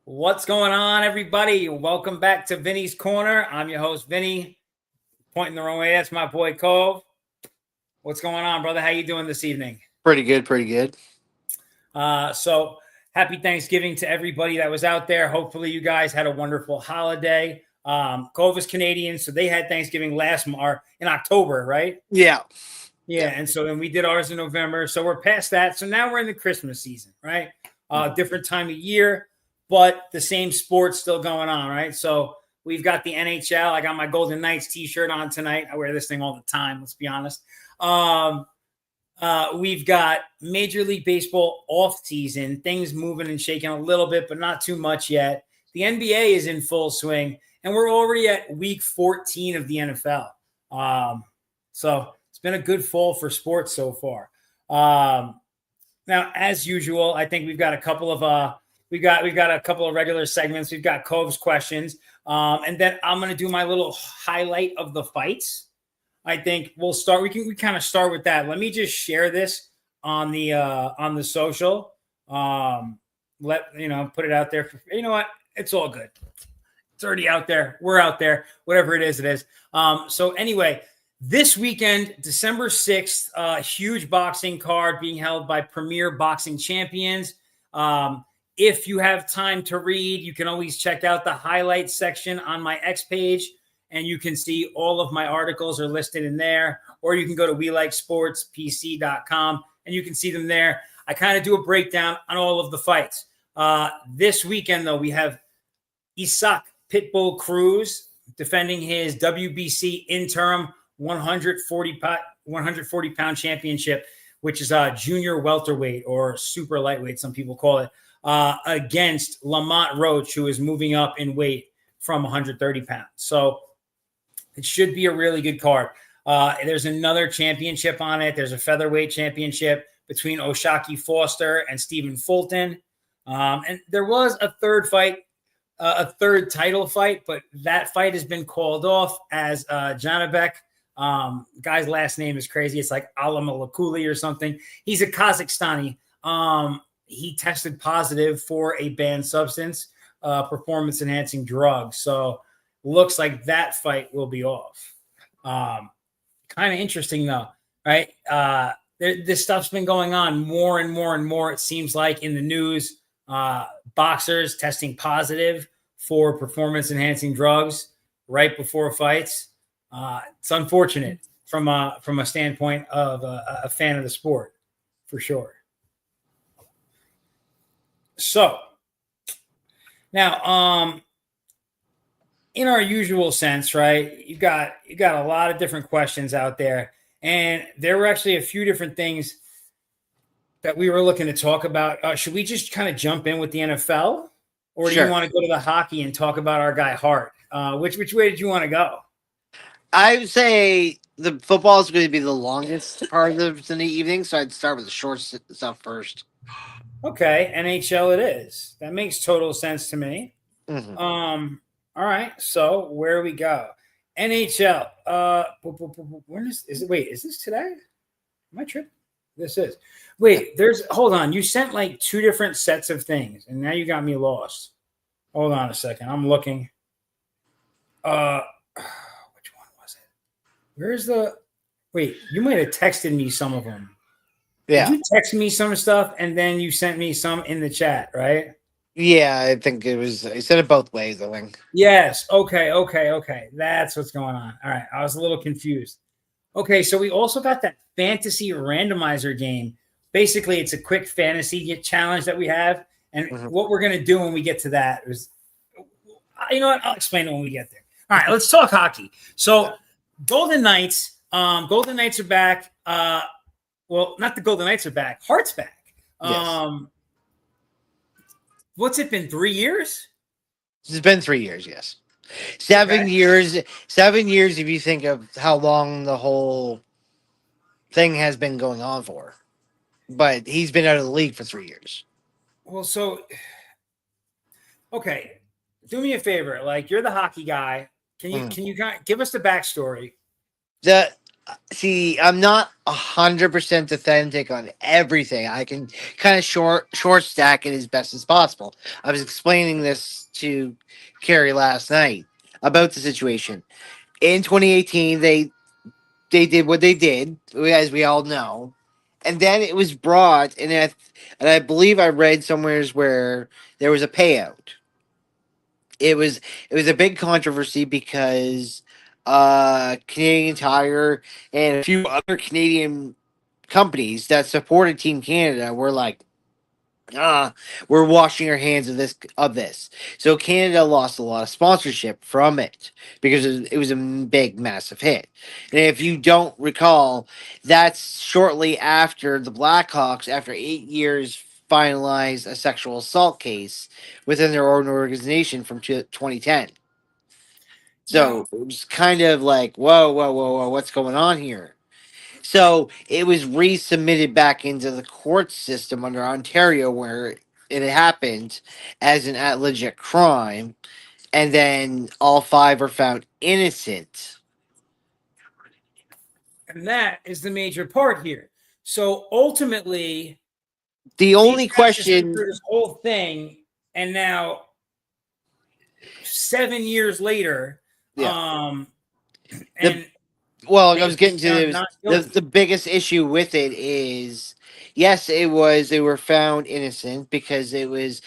What's going on, everybody? Welcome back to Vinny's Corner. I'm your host, Vinny. Pointing the wrong way. That's my boy, Cove. What's going on, brother? How you doing this evening? Pretty good, pretty good. So happy Thanksgiving to everybody that was out there. Hopefully you guys had a wonderful holiday. Cove is Canadian, so they had Thanksgiving in October, right? Yeah. Yeah, and so then we did ours in November. So we're past that. So now we're in the Christmas season, right? Different time of year, but the same sport's still going on, right? So we've got the NHL. I got my Golden Knights t-shirt on tonight. I wear this thing all the time, let's be honest. We've got Major League Baseball off season, things moving and shaking a little bit, but not too much yet. The NBA is in full swing, and we're already at week 14 of the NFL. So it's been a good fall for sports so far. Now, as usual, I think we've got a couple of we've got a couple of regular segments. We've got Cove's questions, and then I'm going to do my little highlight of the fights. I think we'll start. We kind of start with that. Let me just share this on the social. Put it out there. You know what? It's all good. It's already out there. We're out there. Whatever it is, it is. So anyway, this weekend, December 6th, huge boxing card being held by Premier Boxing Champions. If you have time to read, you can always check out the highlights section on my X page, and you can see all of my articles are listed in there, or you can go to WeLikeSportsPC.com and you can see them there. I kind of do a breakdown on all of the fights. This weekend, though, we have Isaac Pitbull Cruz defending his WBC interim 140-pound championship, which is a junior welterweight or super lightweight, some people call it, against Lamont Roach, who is moving up in weight from 130 pounds. So it should be a really good card. There's another championship on it. There's a featherweight championship between Oshaki Foster and Stephen Fulton. And there was a third fight, a third title fight, but that fight has been called off as Janabek. Guy's last name is crazy. It's like Alamalakuli or something. He's a Kazakhstani. He tested positive for a banned substance, performance-enhancing drug. So looks like that fight will be off. Kind of interesting, though, right? This stuff's been going on more and more and more, it seems like, in the news. Boxers testing positive for performance-enhancing drugs right before fights. It's unfortunate from a standpoint of a fan of the sport, for sure. So now, in our usual sense, right, you got a lot of different questions out there, and there were actually a few different things that we were looking to talk about. Should we just kind of jump in with the NFL, or do you want to go to the hockey and talk about our guy Hart? Which way did you want to go? I would say the football is going to be the longest part of the evening, so I'd start with the short stuff first. Okay, NHL it is. That makes total sense to me. Mm-hmm. All right, so where we go? NHL. When is it? Wait, is this today? Am I tripping? This is. Wait, hold on. You sent like two different sets of things, and now you got me lost. Hold on a second. I'm looking. Which one was it? Where's the? Wait, you might have texted me some of them. Yeah. Did you text me some stuff, and then you sent me some in the chat, right? Yeah, I think it was. I said it both ways, I think. Yes. Okay. That's what's going on. All right. I was a little confused. Okay, so we also got that fantasy randomizer game. Basically, it's a quick fantasy challenge that we have. And what we're going to do when we get to that is, you know what? I'll explain it when we get there. All right, let's talk hockey. So Golden Knights are back. Well, not the Golden Knights are back. Hart's back. Yes. What's it been, 3 years? It's been 3 years, yes. 7 years. 7 years if you think of how long the whole thing has been going on for. But he's been out of the league for 3 years. Well, so, okay, do me a favor. Like, you're the hockey guy. Can you give us the backstory? See, I'm not 100% authentic on everything. I can kind of short stack it as best as possible. I was explaining this to Carrie last night about the situation. In 2018, they did what they did, as we all know, and then it was brought, and I believe I read somewheres where there was a payout. It was a big controversy because Canadian Tire and a few other Canadian companies that supported Team Canada were like, ah, we're washing our hands of this. So Canada lost a lot of sponsorship from it because it was a big, massive hit. And if you don't recall, that's shortly after the Blackhawks, after 8 years, finalized a sexual assault case within their own organization from 2010. Now, So it was kind of like, whoa, whoa, whoa, whoa, what's going on here? So it was resubmitted back into the court system under Ontario where it happened as an at legit crime, and then all five are found innocent. and that is the major part here. So ultimately, The these only guys just went question, through this whole thing, and now 7 years later, yeah, the and well, I they've was getting been to found this. not The guilty. biggest issue with it is, yes, it was they were found innocent because it was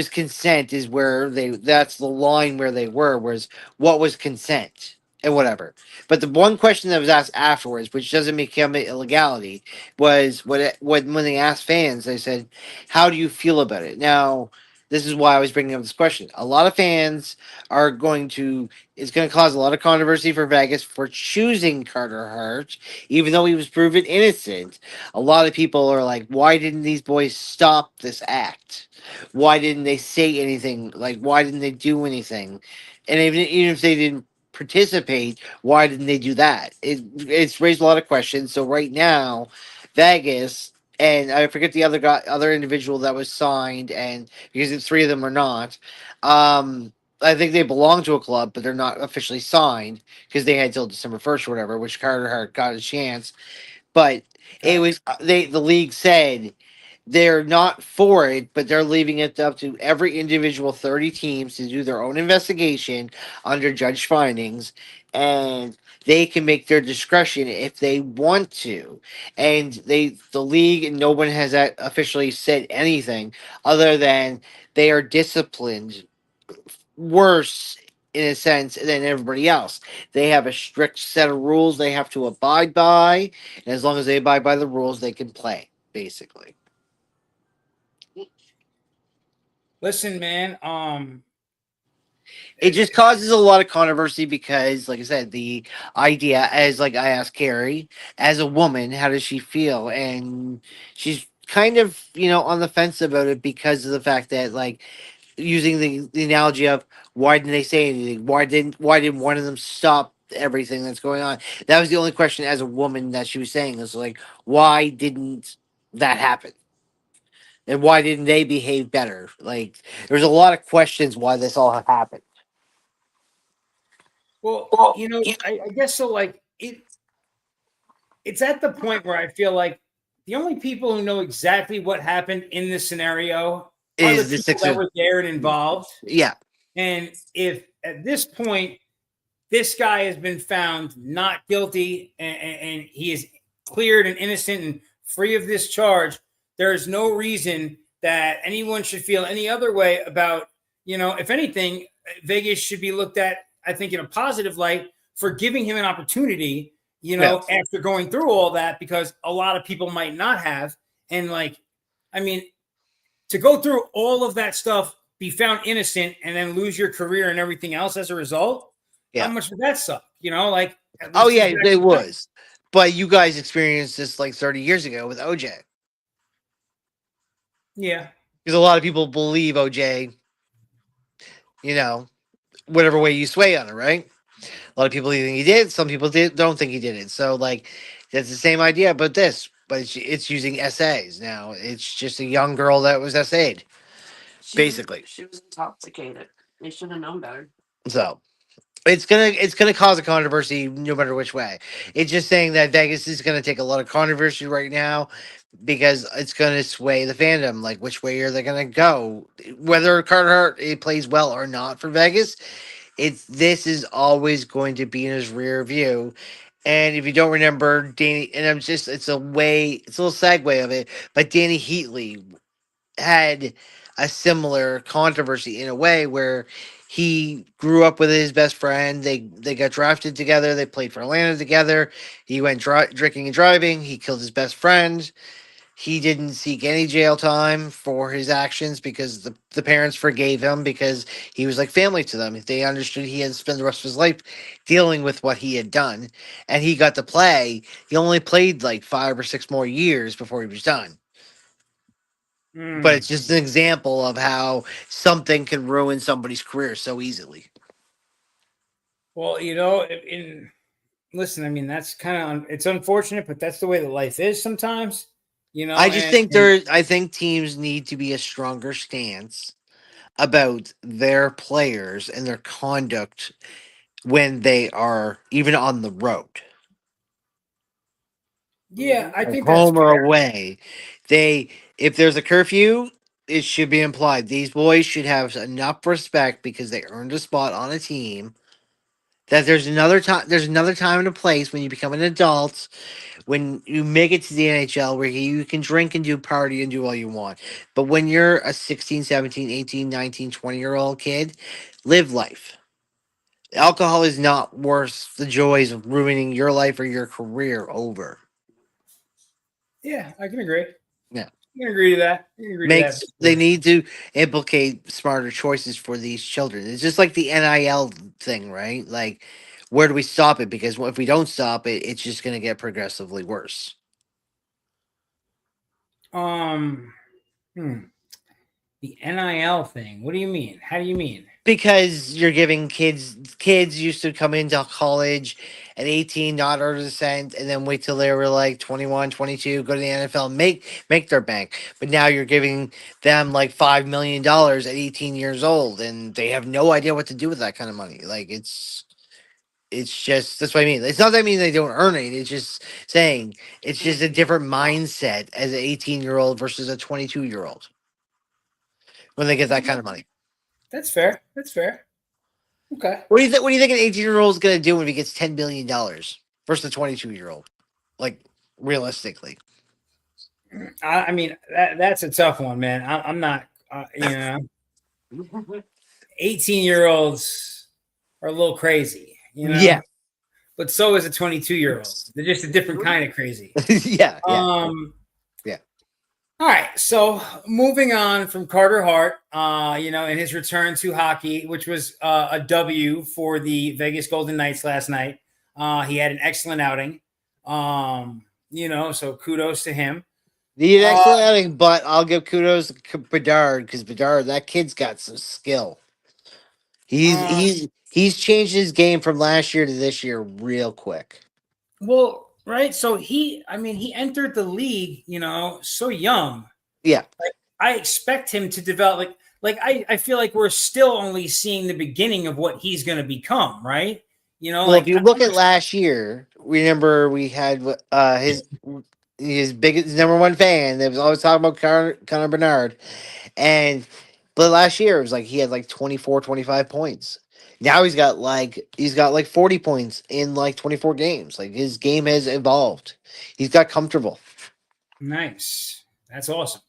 consent is where that's the line where they were was what was consent and whatever. But the one question that was asked afterwards, which doesn't become an illegality, was when they asked fans, they said, how do you feel about it? Now, this is why I was bringing up this question. A lot of fans are going to it's going to cause a lot of controversy for Vegas for choosing Carter Hart, even though he was proven innocent. A lot of people are like, why didn't these boys stop this act? Why didn't they say anything? Like, why didn't they do anything? And even if they didn't participate, why didn't they do that? It's raised a lot of questions. So right now, Vegas and I forget the other individual that was signed, and because the three of them are not, I think they belong to a club, but they're not officially signed because they had till December 1st or whatever, which Carter Hart got a chance. But it Okay. was the league said they're not for it, but they're leaving it up to every individual 30 teams to do their own investigation under judge findings, and they can make their discretion if they want to. And the league and no one has officially said anything other than they are disciplined worse in a sense than everybody else. They have a strict set of rules they have to abide by, and as long as they abide by the rules, they can play, basically. Listen, man. It just causes a lot of controversy because, like I said, the idea, as like I asked Carrie, as a woman, how does she feel? And she's kind of, on the fence about it because of the fact that, like, using the analogy of why didn't they say anything? Why didn't one of them stop everything that's going on? That was the only question as a woman that she was saying is like, why didn't that happen? And why didn't they behave better? Like, there's a lot of questions why this all happened. Well, I guess so. Like it's at the point where I feel like the only people who know exactly what happened in this scenario are the Is the people that Sixers? were there and involved. Yeah, And if at this point this guy has been found not guilty and he is cleared and innocent and free of this charge, there is no reason that anyone should feel any other way about, if anything, Vegas should be looked at, I think, in a positive light for giving him an opportunity, yeah. after going through all that, because a lot of people might not have. And like, I mean, to go through all of that stuff, be found innocent, and then lose your career and everything else as a result, how Yeah. much would that suck? Like, at Oh least he's yeah, back it to playing. was. But you guys experienced this like 30 years ago with OJ. Yeah. Because a lot of people believe OJ, you know, whatever way you sway on it, right? A lot of people think he did. Some people don't think he did it. So like, that's the same idea, but it's using essays now. It's just a young girl that was essayed, basically. She was intoxicated. They should have known better. So it's gonna cause a controversy no matter which way. It's just saying that Vegas is gonna take a lot of controversy right now because it's gonna sway the fandom. Like which way are they gonna go? Whether Carter Hart it plays well or not for Vegas, it's this is always going to be in his rear view. And if you don't remember Danny, and I'm just it's a little segue of it, but Danny Heatley had a similar controversy in a way where he grew up with his best friend. They got drafted together. They played for Atlanta together. He went drinking and driving. He killed his best friend. He didn't seek any jail time for his actions because the parents forgave him because he was like family to them. They understood he had spent the rest of his life dealing with what he had done, and he got to play. He only played like 5 or 6 more years before he was done, but Mm. it's just an example of how something can ruin somebody's career so easily. Well, listen, I mean, that's kind of it's unfortunate, but that's the way that life is sometimes. I just think And I think teams need to be a stronger stance about their players and their conduct when they are even on the road, yeah, I like think that's home or fair. away. They if there's a curfew, it should be implied. These boys should have enough respect because they earned a spot on a team. That there's another time and a place when you become an adult, when you make it to the NHL where you can drink and do party and do all you want. But when you're a 16, 17, 18, 19, 20-year old kid, live life. Alcohol is not worth the joys of ruining your life or your career over. Yeah, I can agree. Yeah. I can agree to that. I can agree to that Makes for they sure. need to implicate smarter choices for these children. It's just like the NIL thing, right? Like where do we stop it? Because if we don't stop it, it's just going to get progressively worse. Um, hmm, the NIL thing. What do you mean? How do you mean? Because you're giving kids used to come into college at 18 not earn a cent and then wait till they were like 21, 22, go to the NFL, make their bank, but now you're giving them like $5 million at 18 years old and they have no idea what to do with that kind of money. Like it's just that's what I mean. It's not that I mean they don't earn it. It's just saying it's just a different mindset as an 18-year-old versus a 22-year-old when they get that kind of money. That's fair. That's fair. Okay. What do you think? What do you think an 18-year-old is going to do when he gets $10 billion versus a 22-year-old? Like realistically, I mean, that's a tough one, man. I'm not, 18-year-olds are a little crazy, yeah, but so is a 22-year-old. They're just a different kind of crazy. yeah, yeah, Um, yeah. all right. So moving on from Carter Hart, and his return to hockey, which was a W for the Vegas Golden Knights last night. He had an excellent outing. So kudos to him. Need an Uh, excellent outing, but I'll give kudos to Bedard because Bedard, that kid's got some skill. He's uh, he's he's changed his game from last year to this year real quick. well, right. So he entered the league, so young. Yeah. Like I expect him to develop. I feel like we're still only seeing the beginning of what he's going to become. Right. Well, if Like you look at last year, remember we had his biggest number one fan that was always talking about Connor Bernard. And but last year it was like he had like 24, 25 points. Now he's got like 40 points in like 24 games. Like his game has evolved. He's got comfortable. nice. That's awesome.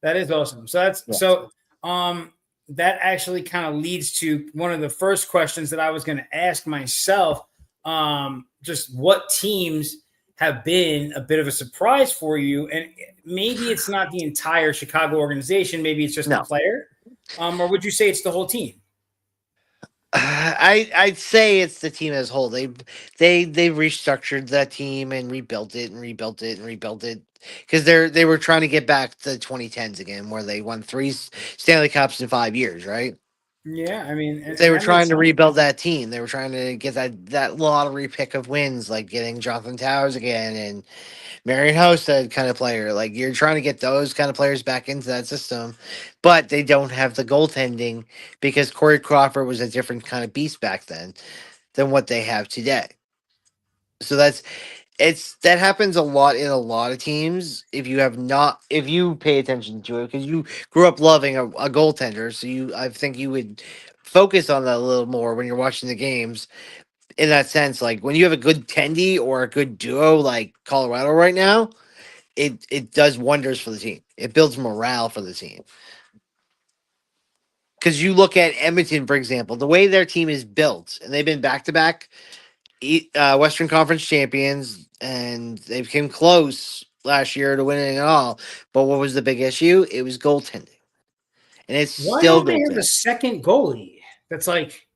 That is awesome. So Yeah. that actually kind of leads to one of the first questions that I was going to ask myself. Just what teams have been a bit of a surprise for you, and maybe it's not the entire Chicago organization. Maybe it's just the No. player, or would you say it's the whole team? I'd say it's the team as a whole. They restructured that team and rebuilt it and rebuilt it and rebuilt it because they were trying to get back to the 2010s again where they won three Stanley Cups in 5 years, right? Yeah, I mean, They and were that makes trying to sense. rebuild that team. They were trying to get that lottery pick of wins, like getting Jonathan Towers again and Marion Houston kind of player. Like you're trying to get those kind of players back into that system, but they don't have the goaltending because Corey Crawford was a different kind of beast back then. than what they have today. So that happens a lot in a lot of teams. If you pay attention to it, because you grew up loving a goaltender, so I think you would focus on that a little more when you're watching the games. In that sense, like when you have a good tendy or a good duo like Colorado right now, it does wonders for the team. It builds morale for the team. Because you look at Edmonton, for example, the way their team is built, and they've been back to back Western Conference champions, and they came close last year to winning it all. But what was the big issue? It was goaltending, and it's Why still don't they have a goaltending. second goalie? That's like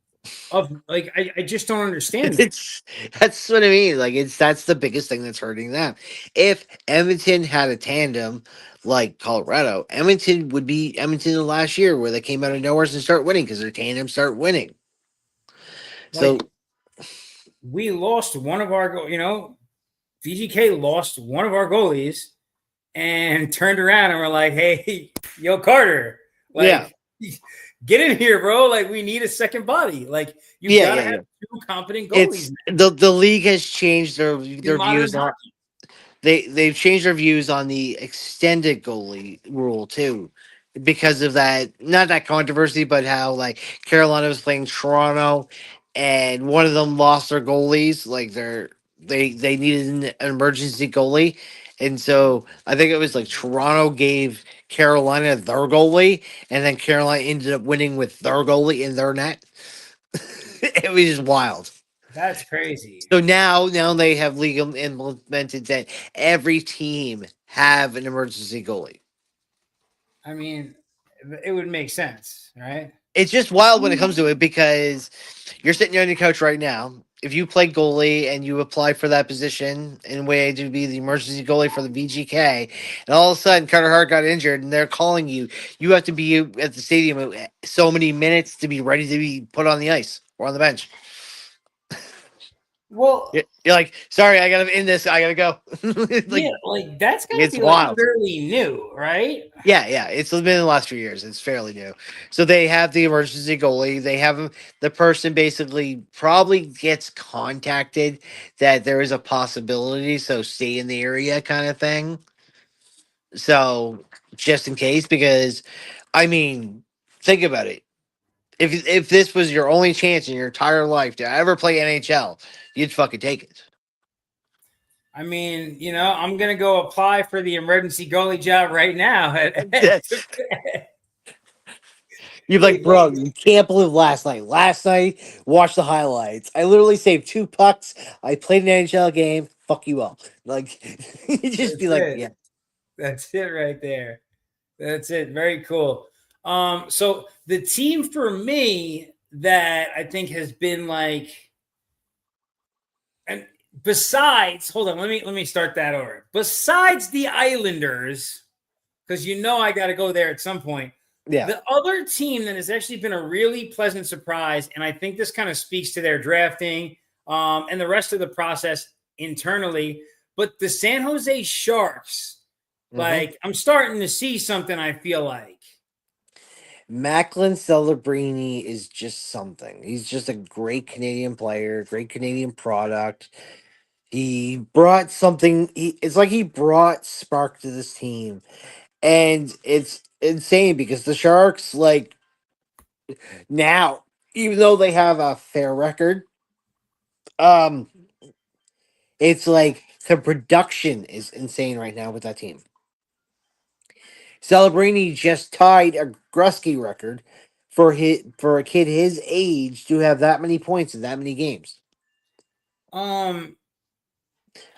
I just don't understand that. It's That's what I mean. Like that's the biggest thing that's hurting them. If Edmonton had a tandem like Colorado, Edmonton would be Edmonton the last year where they came out of nowhere and start winning because their tandem start winning. So Like we lost one of our VGK lost one of our goalies and turned around and we're like, hey, yo, Carter, yeah, like get in here, bro. Like we need a second body. Like you yeah, gotta yeah, have yeah. two competent goalies It's now the league has changed in their modern views on hockey. they've changed their views on the extended goalie rule too, because of that not that controversy, but how like Carolina was playing Toronto, and one of them lost their goalies. Like they needed an emergency goalie, and so I think it was like Toronto gave Carolina their goalie, and then Carolina ended up winning with their goalie in their net. It was just wild. That's crazy. So now they have legal implemented that every team have an emergency goalie. I mean, it would make sense, right? It's just wild when it comes to it because you're sitting on your couch right now. If you play goalie and you apply for that position in a way to be the emergency goalie for the VGK, and all of a sudden Carter Hart got injured and they're calling you, you have to be at the stadium at so many minutes to be ready to be put on the ice or on the bench. Well, You're like, sorry, I gotta end this. I gotta go. yeah, Like like that's got to it's be like wild. fairly new, right? Yeah, yeah, it's been in the last few years. It's fairly new. So they have the emergency goalie. They have the person basically probably gets contacted that there is a possibility, so stay in the area kind of thing. So just in case, because I mean, think about it. If this was your only chance in your entire life to ever play NHL, you'd fucking take it. I mean, I'm gonna go apply for the emergency goalie job right now. You're like, bro, you can't believe last night. Last night, watch the highlights. I literally saved 2 pucks. I played an NHL game. Fuck you all. Like, you just be That's like, it. yeah. That's it right there. That's it. Very cool. So the team for me that I think has been like, and besides, hold on, let me start that over. Besides the Islanders, because I got to go there at some point. Yeah. The other team that has actually been a really pleasant surprise, and I think this kind of speaks to their drafting and the rest of the process internally, but the San Jose Sharks, Mm-hmm. like I'm starting to see something I feel like. Macklin Celebrini is just something. He's just a great Canadian player, great Canadian product. He brought something. It's like he brought spark to this team. And it's insane because the Sharks, like, now, even though they have a fair record, um, it's like the production is insane right now with that team. Celebrini just tied a Grusky record for a kid his age to have that many points in that many games. Um,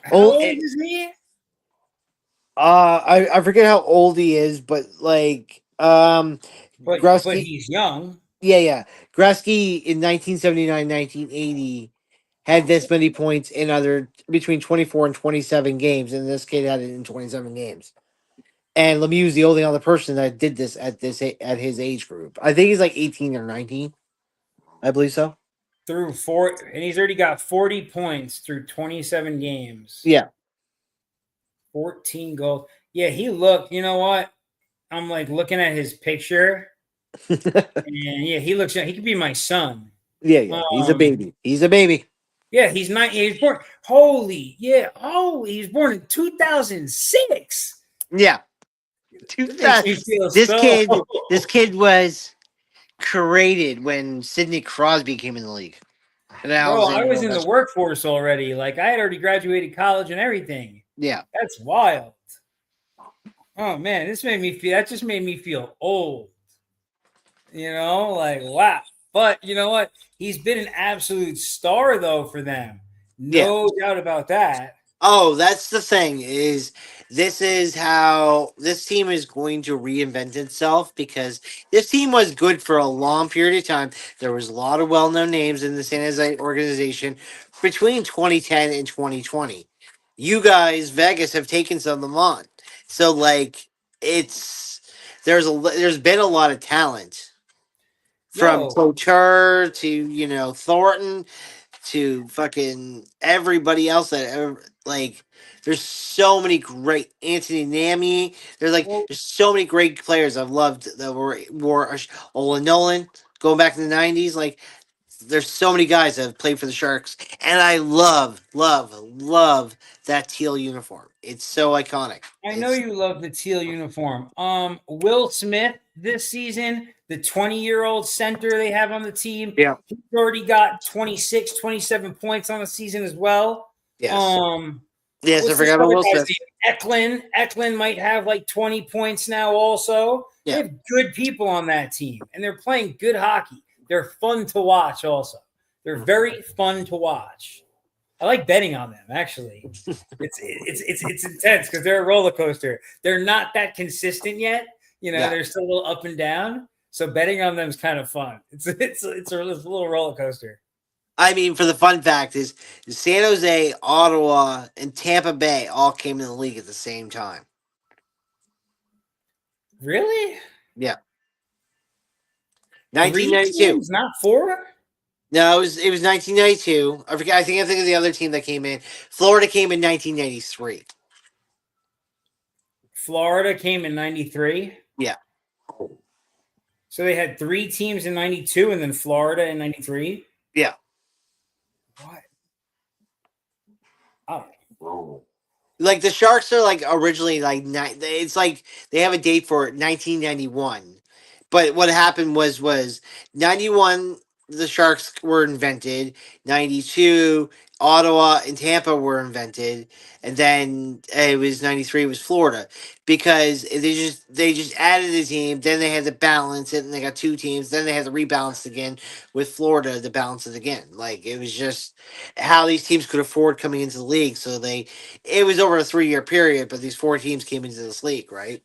how Oh, old is he? I forget how old he is, but like But Grusky, he's young. yeah. Grusky in 1979, 1980 had this many points in other between 24 and 27 games, and this kid had it in 27 games. And Lemieux is the only other person that did this at his age group. I think he's like 18 or 19. I believe so. Through four, and he's already got 40 points through 27 games, Yeah. 14 goals. Yeah, he looked, you know what? I'm like looking at his picture, and yeah, he looks, he could be my son. Yeah, yeah. He's a Um, baby. He's a baby. yeah, he's not. He's born. Holy, yeah. Oh, he's born in 2006. Yeah. It makes me feel so. This kid was created when Sidney Crosby came in the league. And I Bro, was I in was in the workforce already. Like I had already graduated college and everything. yeah. That's wild. Oh man, this made me feel. That just made me feel old. Like wow. But you know what? He's been an absolute star though for them. Yeah. No doubt about that. Oh, that's the thing is this is how this team is going to reinvent itself because this team was good for a long period of time. There was a lot of well-known names in the San Jose organization between 2010 and 2020. You guys, Vegas, have taken some of them on. So like it's there's been a lot of talent from Yo, Couture to Thornton to fucking everybody else that ever like. There's so many great Anthony Nami. well, There's so many great players I've loved that were Ola Nolan going back in the '90s. Like there's so many guys that have played for the Sharks, and I love that teal uniform. It's so iconic. I know It's you love the teal uniform. Will Smith this season, the 20-year-old center they have on the team, yeah, he's already got 26, 27 points on the season as well. yes, Um, yes. I what's this forgot about other Will guy's Smith. name? Eklund. Eklund might have like 20 points now also. They Yeah. have good people on that team, and they're playing good hockey. They're fun to watch also. They're very fun to watch. I like betting on them actually. It's intense because they're a roller coaster. They're not that consistent yet. Yeah. They're still a little up and down. So betting on them is kind of fun. It's a little roller coaster. I mean, for the fun fact is San Jose, Ottawa, and Tampa Bay all came in the league at the same time. Really? Yeah, Three 1992. teams, not four? No, it was 1992. I forget. I think I'm thinking of the other team that came in. Florida came in 1993. Florida came in 93. Yeah, So they had three teams in 92 and then Florida in 93. yeah. What? Oh. Like the Sharks are like originally like it's like they have a date for 1991, but what happened was 91 the Sharks were invented, 92 Ottawa and Tampa were invented, and then it was 93 was Florida because they just added a team, then they had to balance it, and they got two teams, then they had to rebalance again with Florida to balance it again. Like it was just how these teams could afford coming into the league, so it was over a 3-year period, but these four teams came into this league, right?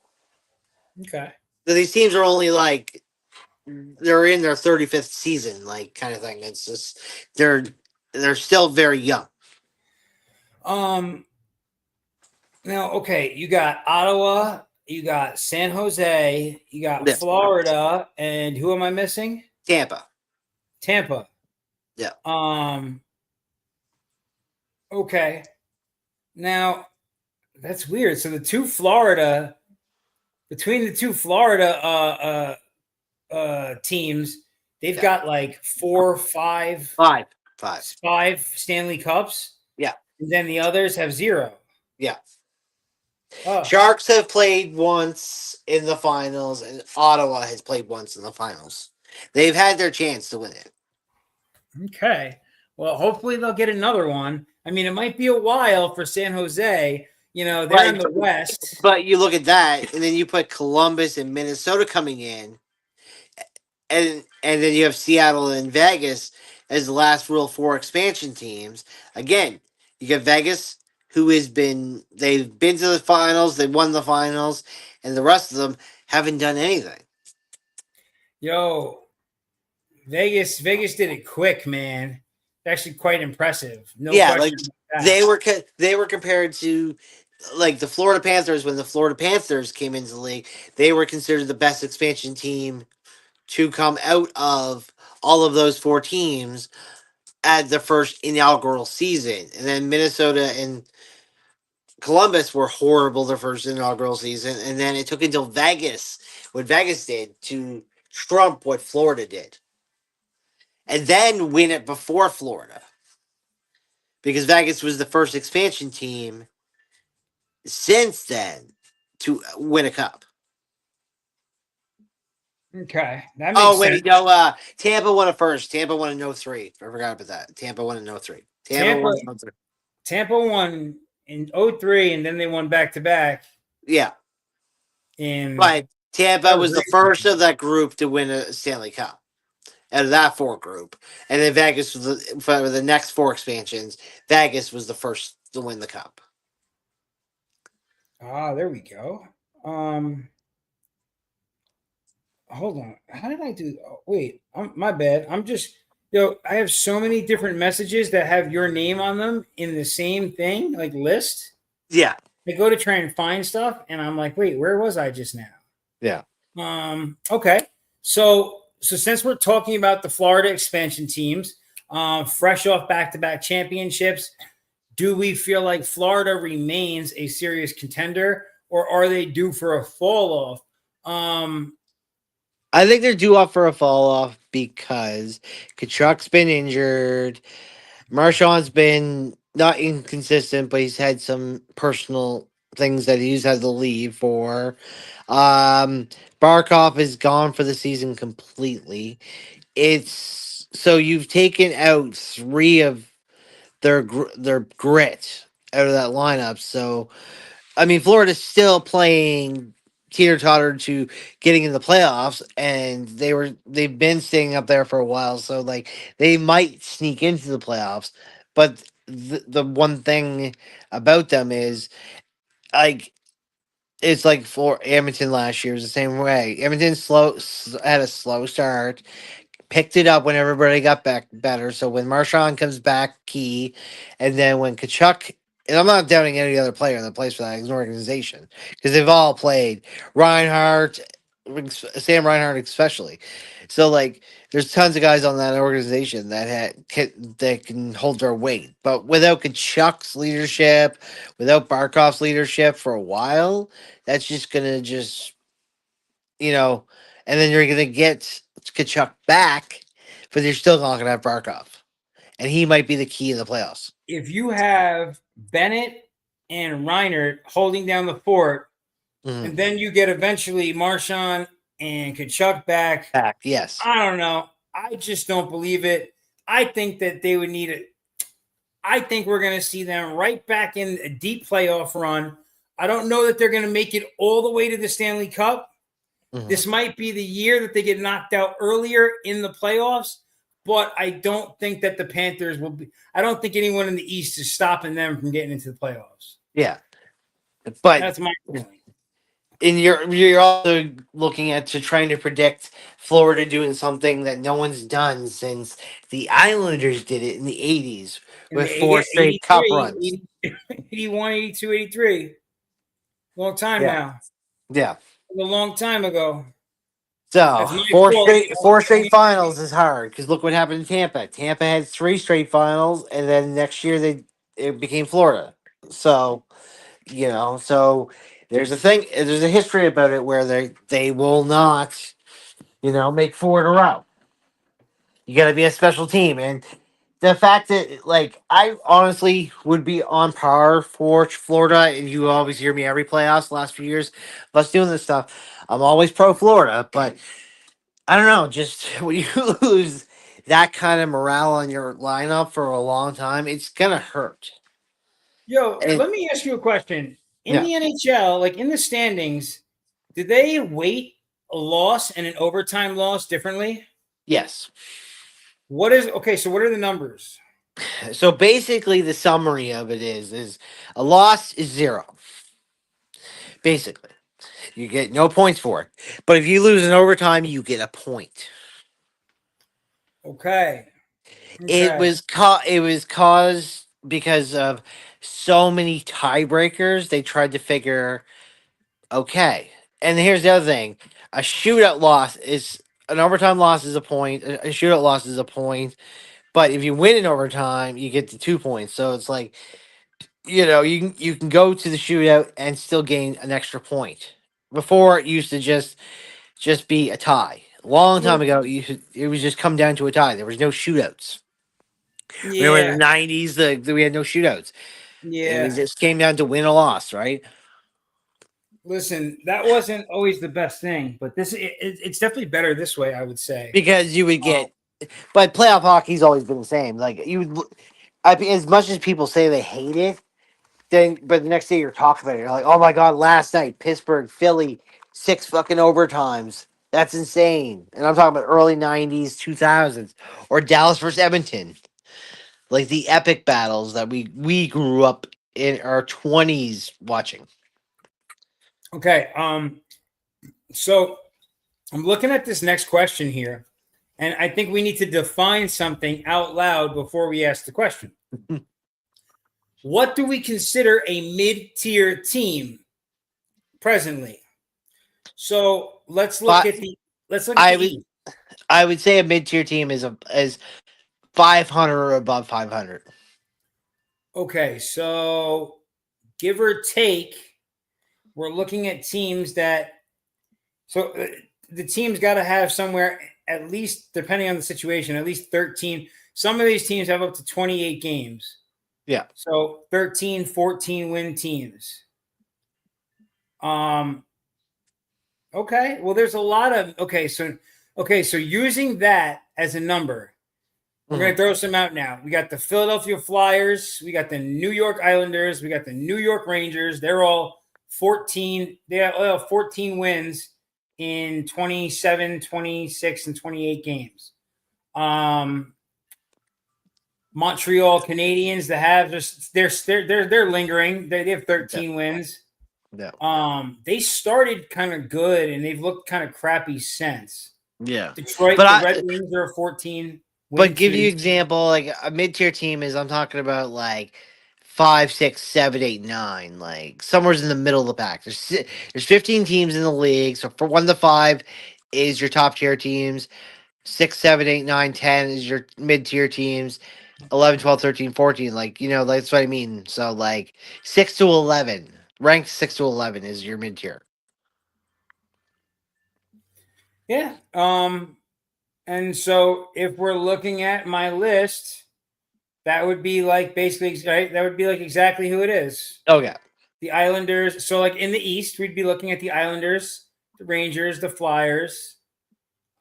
Okay. So these teams are only like they're in their 35th season, like kind of thing. It's just they're they're still very young. Um Now, okay, you got Ottawa, you got San Jose, you got Yeah. Florida, and who am I missing? Tampa. Tampa. Yeah. Okay. Now, that's weird. So between the two Florida teams, they've Yeah. got like 4, 5, Five. 5 Stanley Cups, Yeah. and then the others have 0. Yeah. Oh, Sharks have played once in the finals, and Ottawa has played once in the finals. They've had their chance to win it. okay. Well, hopefully they'll get another one. I mean, it might be a while for San Jose. They're Right. in the West. But you look at that, and then you put Columbus and Minnesota coming in, and then you have Seattle and Vegas as the last real four expansion teams. Again, you get Vegas, they've been to the finals, they won the finals, and the rest of them haven't done anything. Yo, Vegas did it quick, man. Actually, quite impressive. No Yeah, like question about that. they were compared to like the Florida Panthers when the Florida Panthers came into the league. They were considered the best expansion team to come out of all of those four teams at the first inaugural season. And then Minnesota and Columbus were horrible their first inaugural season. And then it took until what Vegas did to trump what Florida did. and then win it before Florida because Vegas was the first expansion team since then to win a cup. Okay, that makes Oh sense. wait, no, Tampa won it first. Tampa won in '03. I forgot about that. Tampa won in '03. Tampa Tampa won in '03. Tampa won in '03, and then they won back to back Yeah, in but Tampa that was was the recent. first of that group to win a Stanley Cup out of that four group, and then Vegas was for the next four expansions. Vegas was the first to win the cup. Ah, there we go. Um, Hold on. How did I do? Oh, wait, my bad. I have so many different messages that have your name on them in the same thing, like list. Yeah, I go to try and find stuff, and I'm like, wait, where was I just now? yeah. Okay. So since we're talking about the Florida expansion teams, fresh off back-to-back championships, do we feel like Florida remains a serious contender, or are they due for a fall off? I think they're due up for a fall off because Kachuk's been injured. Marshawn's been not inconsistent, but he's had some personal things that he's had to leave for. Um, Barkov is gone for the season completely. It's so you've taken out three of their grit out of that lineup. So I mean, Florida's still playing teeter totter to getting in the playoffs, and they've been staying up there for a while. So like they might sneak into the playoffs, but the one thing about them is like it's like for Edmonton last year is the same way. Edmonton had a slow start, picked it up when everybody got back better. So when Marshawn comes back, key, and then when Kachuk, and I'm not doubting any other player that plays for that organization because they've all played Reinhardt, Sam Reinhardt especially. So like, there's tons of guys on that organization that can hold their weight, but without Kachuk's leadership, without Barkov's leadership for a while, that's just gonna just you know, and then you're gonna get Kachuk back, but you're still not gonna have Barkov, and he might be the key in the playoffs. If you have Bennett and Reinert holding down the fort, Mhm. and then you get eventually Marshawn and Kachuk back, Back, yes, I don't know. I just don't believe it. I think that they would need it. I think we're going to see them right back in a deep playoff run. I don't know that they're going to make it all the way to the Stanley Cup. hmm This might be the year that they get knocked out earlier in the playoffs, but I don't think that the Panthers will be. I don't think anyone in the East is stopping them from getting into the playoffs. yeah, but That's my feeling. in you're also looking at to trying to predict Florida doing something that no one's done since the Islanders did it in the '80s In with the four straight cup runs. 81, 82, 83. Long time Yeah, now. yeah. A long time ago. So That's my four fault. straight four straight finals is hard because look what happened in Tampa. Tampa had three straight finals, and then next year it became Florida. So so there's a thing. There's a history about it where they will not make four in a row. You got to be a special team, and the fact that like I honestly would be on par for Florida, and you always hear me every playoffs the last few years of us doing this stuff. I'm always pro Florida, but I don't know. Just when you lose that kind of morale on your lineup for a long time, it's gonna hurt. Yo, And let me ask you a question. In yeah, the NHL, like in the standings, do they weight a loss and an overtime loss differently? yes. What is okay? So, what are the numbers? So basically, the summary of it is a loss is zero. Basically, you get no points for it. But if you lose in overtime, you get a point. Okay. It Okay. was it was caused because of so many tiebreakers. They tried to figure okay. And here's the other thing: a shootout loss is an overtime loss is a point. A shootout loss is a point. But if you win in overtime, you get the 2 points. So it's like you can go to the shootout and still gain an extra point. Before it used to just be a tie. long time ago, it was just come down to a tie. There was no shootouts. Remember in Yeah, the '90s, we had no shootouts. It yeah. just came down to win or loss, right? Listen, that wasn't always the best thing, but it's definitely better this way, I would say. Because you would Um, get, but playoff hockey's always been the same. Like as much as people say they hate it, then but the next day you're talking about it, you're like, oh my god, last night Pittsburgh, Philly, 6 fucking overtimes. That's insane. And I'm talking about early '90s, 2000s, or Dallas versus Edmonton, like the epic battles that we grew up in our 20s watching. okay. So I'm looking at this next question here, and I think we need to define something out loud before we ask the question. What do we consider a mid-tier team presently? So But let's look at I the would East. I would say a mid tier team is 500 or above 500. Okay, so give or take, we're looking at teams that the team's got to have somewhere at least, depending on the situation, at least 13. Some of these teams have up to 28 games. Yeah. So 13, 14 win teams. Um, okay. Well, there's a lot of so using that as a number, we're Mhm. gonna throw some out now. We got the Philadelphia Flyers, we got the New York Islanders, we got the New York Rangers. They're all 14. They have 14 wins in 27, 26, and 28 games. Montreal Canadiens, the Habs, they're lingering. They have Yeah. 13 wins. Yeah. They started kind of good and they've looked kind of crappy since. Yeah. Detroit, But the Red I Wings are a 14 win but give you team. example, like a mid tier team is I'm talking about like 5, 6, 7, 8, 9, like somewhere's in the middle of the pack. There's 15 teams in the league, so for 1 to 5 is your top tier teams. 6, 7, 8, 9, 10 is your mid tier teams. 11, 12, 13, 14. Like, that's what I mean. So, like, 6 to 11, ranked 6 to 11 is your mid tier. Yeah. And so if we're looking at my list, that would be like basically right. That would be like exactly who it is. Oh, yeah. The Islanders. So like in the East, we'd be looking at the Islanders, the Rangers, the Flyers,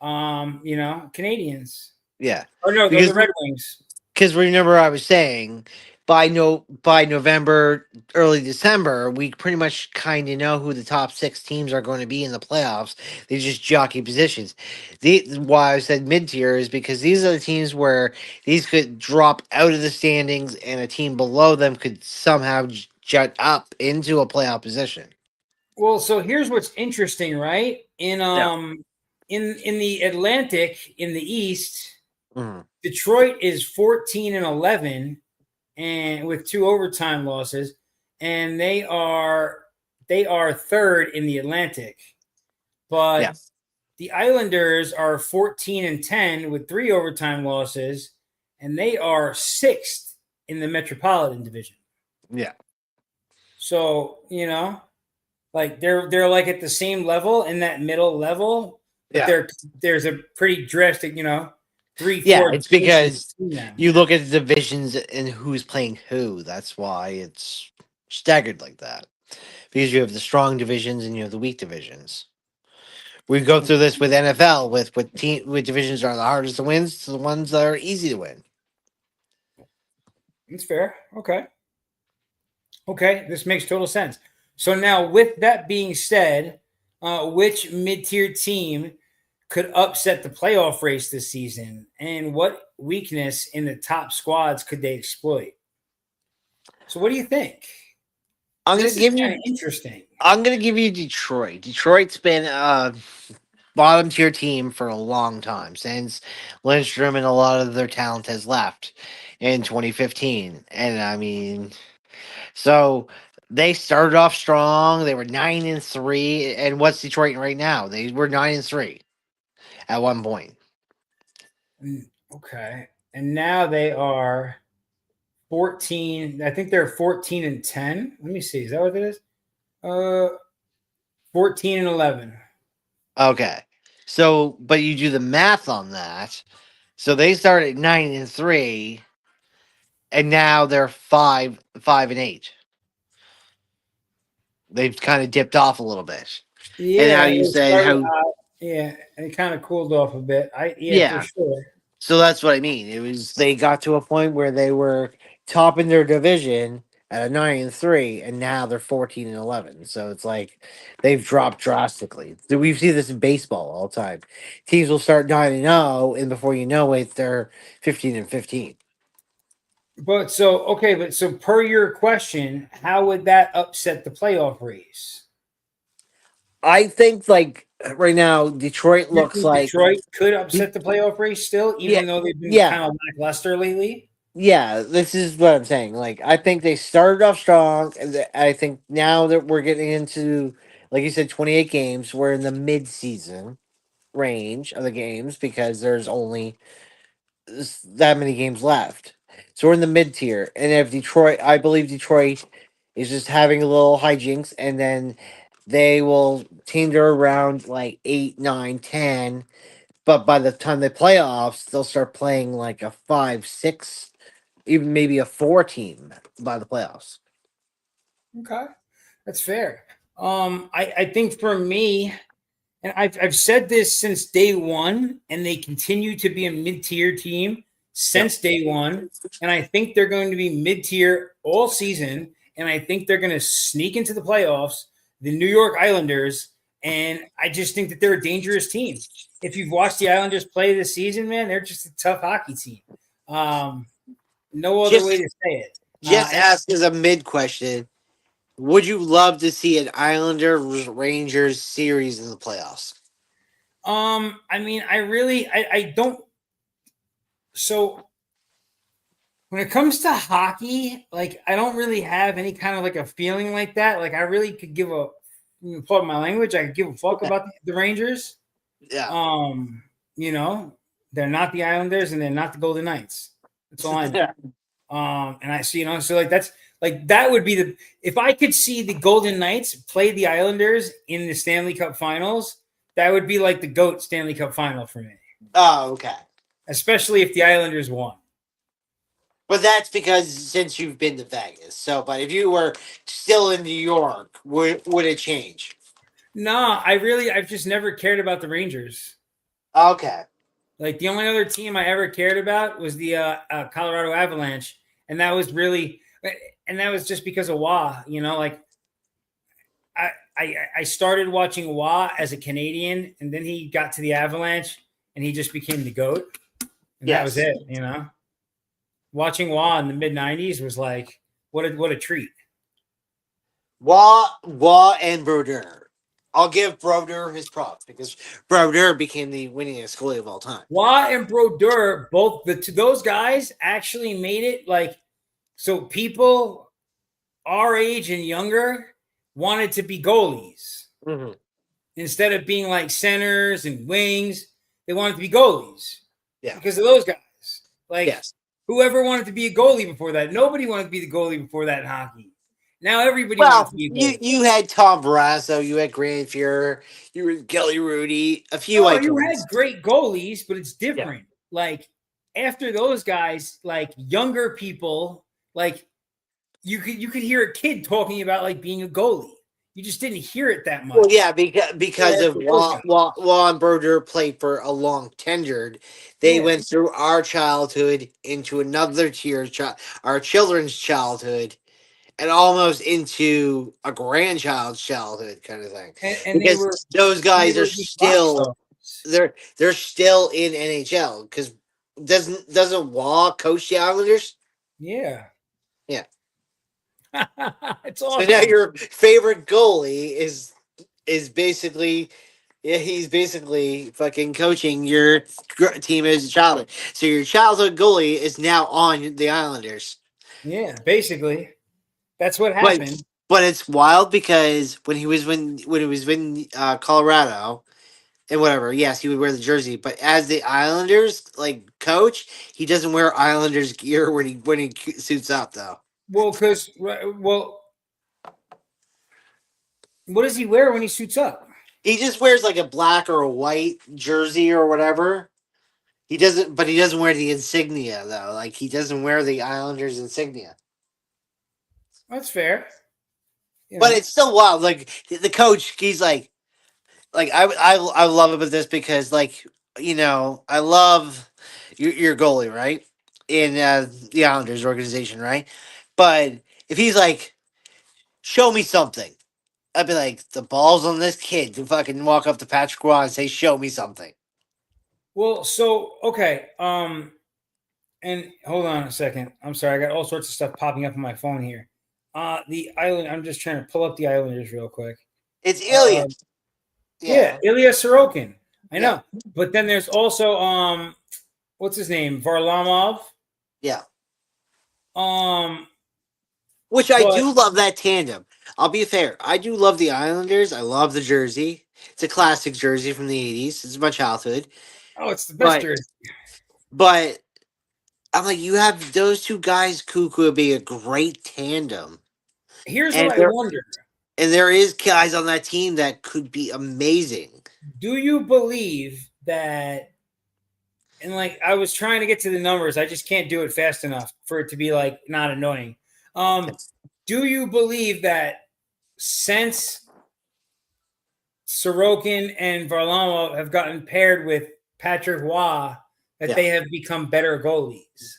Canadians. Yeah. Or no, those Because are Red Wings. because remember I was saying by November, early December, we pretty much kind of know who the top 6 teams are going to be in the playoffs. They just jockey positions. Why I said mid tier is because these are the teams where these could drop out of the standings and a team below them could somehow jut up into a playoff position. Well, so here's what's interesting, right? Yeah. In the Atlantic, in the East, Mhm. Detroit is 14 and 11 and with 2 overtime losses, and they are third in the Atlantic. Yeah. But the Islanders are 14 and 10 with 3 overtime losses, and they are sixth in the Metropolitan Division. Yeah. So, like they're like at the same level in that middle level, but Yeah. there's a pretty drastic, three, Yeah, four it's divisions because between them. you look at the divisions and who's playing who. That's why it's staggered like that. Because you have the strong divisions and you have the weak divisions. We go through this with NFL with divisions that are the hardest to win to the ones that are easy to win. It's fair. Okay. Okay, this makes total sense. So now, with that being said, which mid-tier team could upset the playoff race this season, and what weakness in the top squads could they exploit? So, what do you think? I'm gonna This is give kind you of interesting. I'm gonna give you Detroit. Detroit's been a bottom tier team for a long time since Lindstrom and a lot of their talent has left in 2015. And I mean, so they started off strong. They were 9-3. And what's Detroit right now? They were 9-3 at one point. Okay, and now they are 14. I think they're 14 and 10. Let me see. Is that what it is? 14 and 11. Okay. So, but you do the math on that. So they started at 9-3, and now they're 5-8. They've kind of dipped off a little bit. And now Yeah, you it said started how, hot. Yeah, and it kind of cooled off a bit. Yeah, for yeah. sure. So that's what I mean. It was they got to a point where they were top in their division at a 9-3, and now they're 14-11. So it's like they've dropped drastically. So we see this in baseball all the time. Teams will start 9-0, and before you know it, they're 15-15. But so okay, but so per your question, how would that upset the playoff race? I think like right now, Detroit You looks think like Detroit could upset the playoff race still, yeah, even though they've been yeah, kind of lackluster lately? yeah. This is what I'm saying. Like I think they started off strong, and I think now that we're getting into, like you said, 28 games, we're in the mid-season range of the games because there's only that many games left. So we're in the mid tier, and if Detroit, I believe Detroit is just having a little hijinks, and then they will tinker around like 8, 9, 10. But by the time they playoffs, they'll start playing like a 5, 6, even maybe a 4 team by the playoffs. Okay, that's fair. I think for me, and I've said this since day one, and they continue to be a mid tier team Yep. since day one. And I think they're going to be mid tier all season. And I think they're going to sneak into the playoffs, the New York Islanders. And I just think that they're a dangerous team. If you've watched the Islanders play this season, man, they're just a tough hockey team. Um, no other way Just to say it. just And ask as a mid question. Would you love to see an Islanders Rangers series in the playoffs? I mean, I don't. So when it comes to hockey, like I don't really have any kind of like a feeling like that. Like I really could give a pardon my language, I could give a fuck about the Rangers. Yeah. Um, you know, they're not the Islanders and they're not the Golden Knights. That's all I know. And I see, so like that's like that would be the if I could see the Golden Knights play the Islanders in the Stanley Cup Finals, that would be like the GOAT Stanley Cup final for me. Oh, okay. Especially if the Islanders won. But that's because since you've been to Vegas. So, but if you were still in New York, would it change? No, I've just never cared about the Rangers. Okay. Like the only other team I ever cared about was the Colorado Avalanche, and that was really, and that was just because of Wah. Like I started watching Wah as a Canadian, and then he got to the Avalanche, and he just became the goat, and that was Yes. it. Watching Wah in the mid '90s was like what a treat. Wah, and Brodeur. I'll give Brodeur his props because Brodeur became the winningest goalie of all time. Wah and Brodeur, both those guys actually made it like so people our age and younger wanted to be goalies Mm-hmm. instead of being like centers and wings. They wanted to be goalies Yeah. because of those guys. Like Yes. whoever wanted to be a goalie before that, nobody wanted to be the goalie before that in hockey. Now everybody wants Well, to be a you goalie. you had Tom Barrasso, you had Grant Fuhrer, you were Kelly Rudy, a few No, you icons. had great goalies, but it's Yeah. different. Like after those guys, like younger people, like you could hear a kid talking about like being a goalie. You just didn't hear it that Well, much. yeah, because of After those guys. Law and Brodeur played for a long tenured, they Yeah, went through our childhood into another tier, our children's childhood, and almost into a grandchild's childhood kind of thing. and Because those they guys are were just rock still stars. they're still in NHL. Because doesn't Wall coach the Islanders? Yeah, Yeah. it's So now awesome. your favorite goalie is basically. Yeah, he's basically fucking coaching your team as a childhood. So your childhood goalie is now on the Islanders. Yeah, basically, that's what But happened. it's wild because when he was in Colorado and whatever, yes, he would wear the jersey. But as the Islanders like coach, he doesn't wear Islanders gear when he suits up though. Well, what does he wear when he suits up? He just wears like a black or a white jersey or whatever. He doesn't wear the insignia though. Like he doesn't wear the Islanders insignia. That's fair. You But know. it's still wild. Like the coach, he's like I love about this because like I love your goalie right in the Islanders organization right, but if he's like show me something, I'd be like the balls on this kid to fucking walk up to Patrick Roy and say show me something. Well, so okay. And hold on a second. I'm sorry, I got all sorts of stuff popping up on my phone here. The island. I'm just trying to pull up the Islanders real quick. It's Ilya. Uh, yeah, Yeah, Ilya Sorokin. I yeah, know, but then there's also what's his name, Varlamov. yeah. Um, Which I but do love that tandem. I'll be fair. I do love the Islanders. I love the jersey. It's a classic jersey from the '80s. It's my childhood. oh, it's the best But jersey. but I'm like, you have those two guys who could be a great tandem, Here's what and I wonder: there is guys on that team that could be amazing. do you believe that? And like, I was trying to get to the numbers, I just can't do it fast enough for it to be like not annoying. Um, do you believe that since Sorokin and Varlamov have gotten paired with Patrick Roy, that Yeah, they have become better goalies?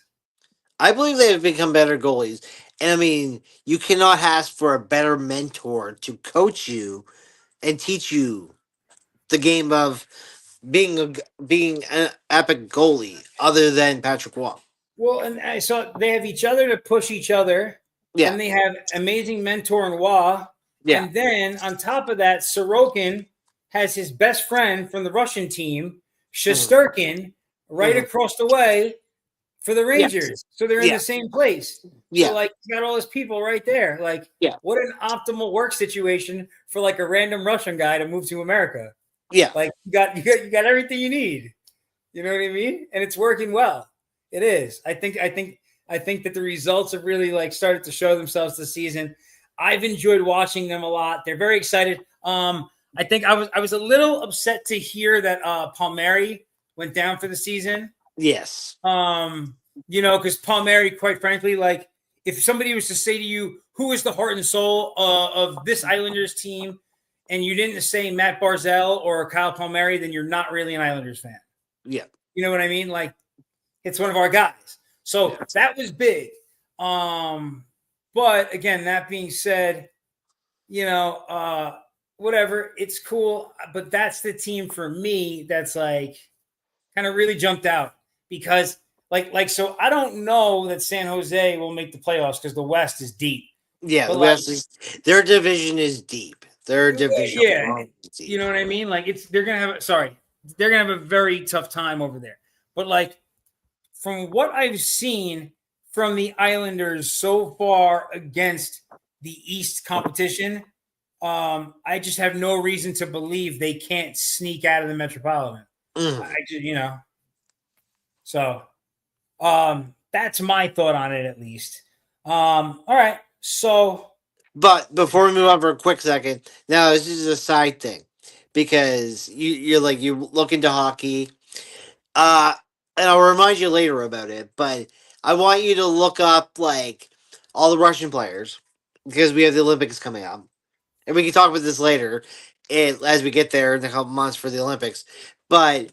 I believe they have become better goalies, and I mean, you cannot ask for a better mentor to coach you and teach you the game of being an epic goalie other than Patrick Waugh. Well, and I saw they have each other to push each other. Yeah, Then they have amazing mentor in Roy. yeah, And then on top of that, Sorokin has his best friend from the Russian team, mhm, Shesterkin, right mhm. across the way for the Yeah, Rangers. So they're in yeah, the same place. So yeah, like you got all those people right there. Like yeah, what an optimal work situation for like a random Russian guy to move to America. yeah, Like you got everything you need. You know what I mean? And it's working well. It is. I think that the results have really like started to show themselves this season. I've enjoyed watching them a lot. They're very excited. I think I was a little upset to hear that Palmieri went down for the season. yes, Because Palmieri, quite frankly, like if somebody was to say to you, who is the heart and soul of this Islanders team, and you didn't say Matt Barzell or Kyle Palmieri, then you're not really an Islanders fan. yeah, You know what I mean? Like it's one of our guys. So yeah, that was big. But again, that being said, whatever, it's cool. But that's the team for me that's like kind of really jumped out because so I don't know that San Jose will make the playoffs because the West is deep. yeah. But The like, West is their division is deep. Their division yeah, alone is you deep. know what I mean? Like they're gonna have a very tough time over there. But like from what I've seen from the Islanders so far against the East competition, I just have no reason to believe they can't sneak out of the Metropolitan. I Mhm. just, so that's my thought on it at least. All right. So But before we move on for a quick second, now this is a side thing because you look into hockey. Uh, and I'll remind you later about it, but I want you to look up like all the Russian players because we have the Olympics coming up, and we can talk about this later as we get there in a couple months for the Olympics. But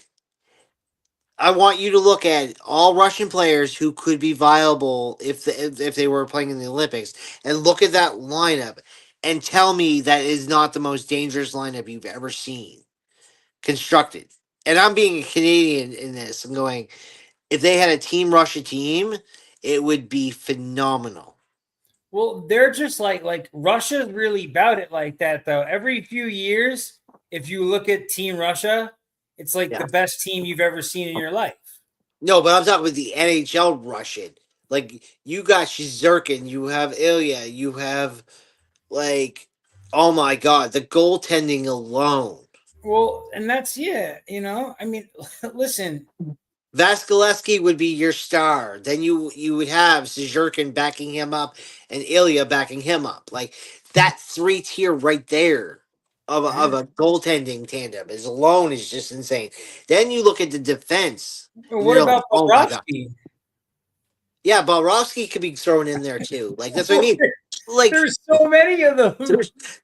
I want you to look at all Russian players who could be viable if they were playing in the Olympics, and look at that lineup, and tell me that is not the most dangerous lineup you've ever seen constructed. And I'm being a Canadian in this. I'm going, if they had a Team Russia team, it would be phenomenal. well, they're just like Russia's really about it like that though. Every few years, if you look at Team Russia, it's like Yeah. the best team you've ever seen in your life. No, but I'm talking with the NHL Russian. Like you got Shizurkin, you have Ilya, you have like, oh my god, the goaltending alone. Well, and that's I mean, listen, Vasilevsky would be your star. Then you would have Shizurkin backing him up and Ilya backing him up. Like that 3 tier right there. of a goaltending tandem is alone is just insane. Then you look at the defense. Well, You what know, about oh my god, Bobrovsky? yeah, Bobrovsky could be thrown in there too. Like that's what I mean. Like, There's so many of them.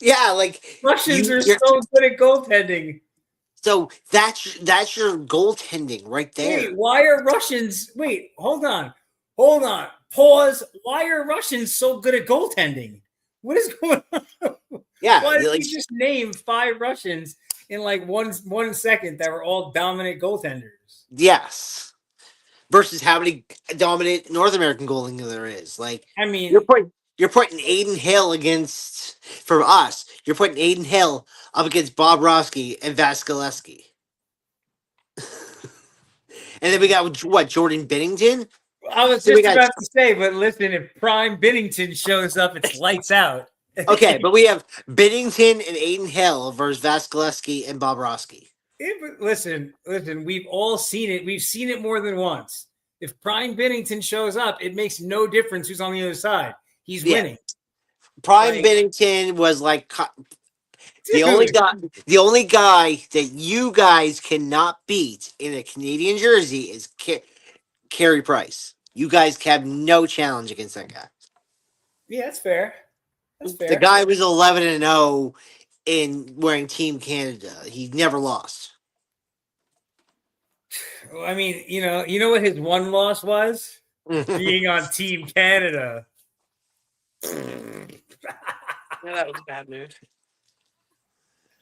yeah, like Russians are you're so good at goaltending. so that's your goaltending right Wait, there. why are Russians? Wait, hold on, pause. Why are Russians so good at goaltending? What is going on? Yeah, Why did like you just name 5 Russians in like one second that were all dominant goaltenders? yes. Versus how many dominant North American goalie there is. Like I mean, you're putting Aiden Hill against for us. You're putting Aiden Hill up against Bob Roski and Vasilevsky. And then we got what Jordan Bennington. I was Then we just got about to say, but listen, if Prime Binnington shows up, it's lights out. okay, but we have Bennington and Aiden Hill versus Vasilevsky and Bob Roski. Listen. We've all seen it. We've seen it more than once. If Prime Binnington shows up, it makes no difference who's on the other side. He's Yeah. winning. Prime Like, Bennington was like the dude, the only guy that you guys cannot beat in a Canadian jersey is Carey Price. You guys have no challenge against that guy. yeah, that's fair. That's The fair. guy was 11-0 in wearing Team Canada. He never lost. I mean, you know what his one loss was? Being on Team Canada. Yeah, that was a bad mood.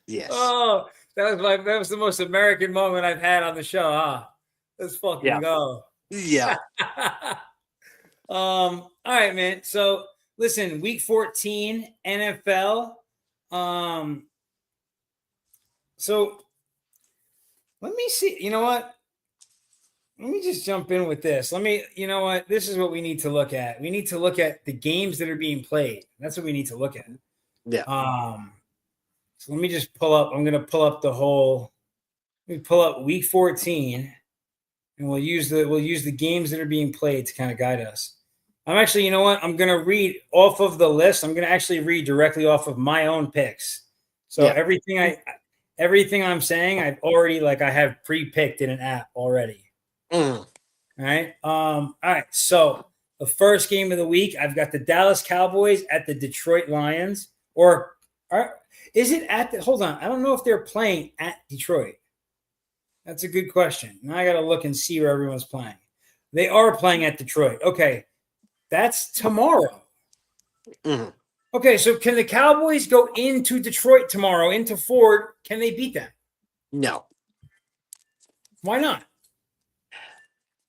Yes. Oh, that was the most American moment I've had on the show, huh? Let's fucking go. Yeah. All right, man. So listen, week 14, NFL. So let me see. You know what? Let me just jump in with this. You know what? This is what we need to look at. We need to look at the games that are being played. That's what we need to look at. Yeah. So let me just pull up. I'm going to pull up let me pull up week 14 and we'll use the games that are being played to kind of guide us. I'm actually, you know what? I'm going to read off of the list. I'm going to actually read directly off of my own picks. So Yeah. everything I'm saying, I've already I have pre-picked in an app already. Mm. All right. All right. So the first game of the week, I've got the Dallas Cowboys at the Detroit Lions. Is it at the? Hold on. I don't know if they're playing at Detroit. That's a good question. Now I got to look and see where everyone's playing. They are playing at Detroit. Okay. That's tomorrow. Mm. Okay. So can the Cowboys go into Detroit tomorrow, into Ford? Can they beat them? No. Why not?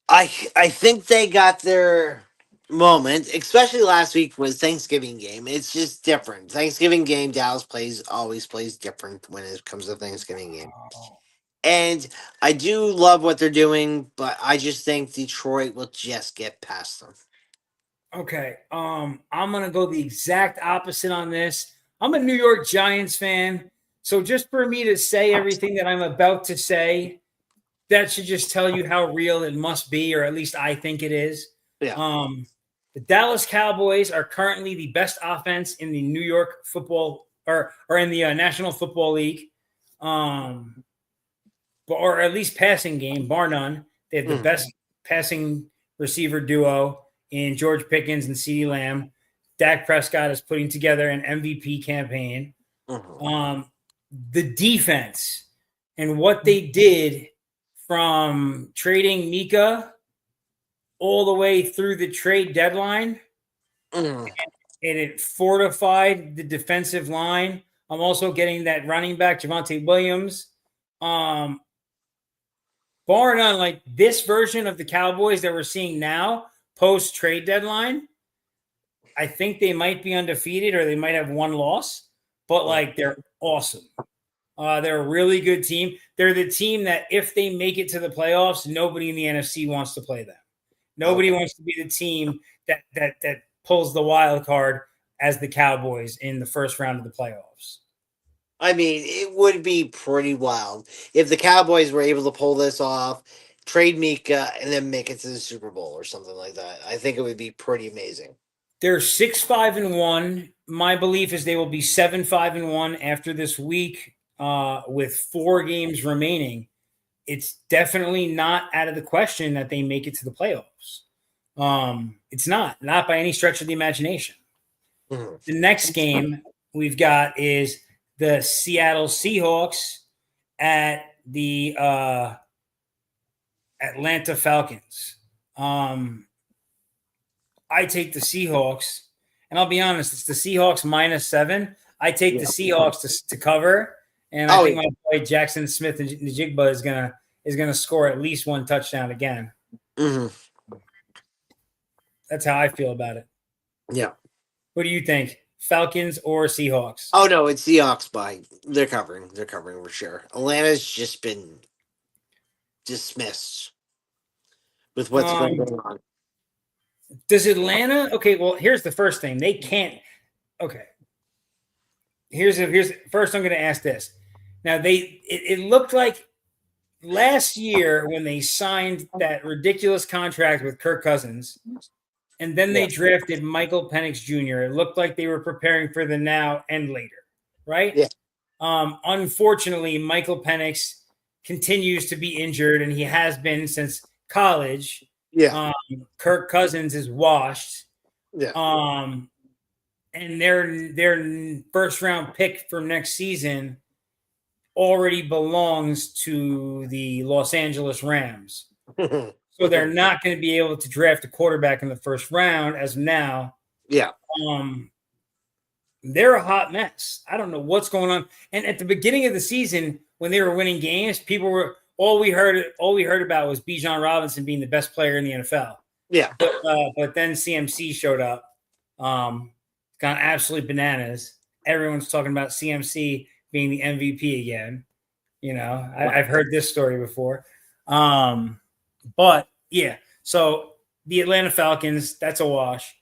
I think they got their moment, especially last week was Thanksgiving game. It's just different. Thanksgiving game, Dallas always plays different when it comes to Thanksgiving game. And I do love what they're doing, but I just think Detroit will just get past them. Okay. I'm gonna go the exact opposite on this. I'm a New York Giants fan. So just for me to say everything that I'm about to say, that should just tell you how real it must be, or at least I think it is. Yeah. The Dallas Cowboys are currently the best offense in the New York football or in the National Football League, or at least passing game, bar none. They have the best passing receiver duo in George Pickens and CeeDee Lamb. Dak Prescott is putting together an MVP campaign. The defense and what they did from trading Mika all the way through the trade deadline, and it fortified the defensive line. I'm also getting that running back, Javonte Williams. Bar none, like this version of the Cowboys that we're seeing now, post trade deadline, I think they might be undefeated or they might have one loss, but they're awesome. They're a really good team. They're the team that if they make it to the playoffs, nobody in the NFC wants to play them. Nobody wants to be the team that pulls the wild card as the Cowboys in the first round of the playoffs. I mean, it would be pretty wild if the Cowboys were able to pull this off, trade Mika, and then make it to the Super Bowl or something like that. I think it would be pretty amazing. They're 6-5-1. My belief is they will be 7-5-1 after this week, with 4 games remaining. It's definitely not out of the question that they make it to the playoffs. It's not by any stretch of the imagination. Mm-hmm. The next game we've got is the Seattle Seahawks at the Atlanta Falcons. I take the Seahawks, and I'll be honest, it's the Seahawks -7. I take the Seahawks to cover, and I think my boy Jackson Smith and Njigba is gonna score at least 1 touchdown again. Mm-hmm. That's how I feel about it. Yeah. What do you think? Falcons or Seahawks? Oh no, it's Seahawks by they're covering. They're covering for sure. Atlanta's just been dismissed with what's going on. Does Atlanta? Okay, well, here's the first thing. They can't. Okay. Here's first. I'm going to ask this. Now it looked like last year when they signed that ridiculous contract with Kirk Cousins, and then they drafted Michael Penix Jr. It looked like they were preparing for the now and later, right? Yeah. Unfortunately, Michael Penix continues to be injured, and he has been since college. Yeah. Kirk Cousins is washed. Yeah. And their first round pick for next season already belongs to the Los Angeles Rams. So they're not going to be able to draft a quarterback in the first round as of now. Yeah. They're a hot mess. I don't know what's going on. And at the beginning of the season, when they were winning games, people were all we heard about was Bijan Robinson being the best player in the NFL. Yeah. But then CMC showed up. Gone absolutely bananas. Everyone's talking about CMC being the MVP again. You know, I've heard this story before. But yeah, so the Atlanta Falcons, that's a wash.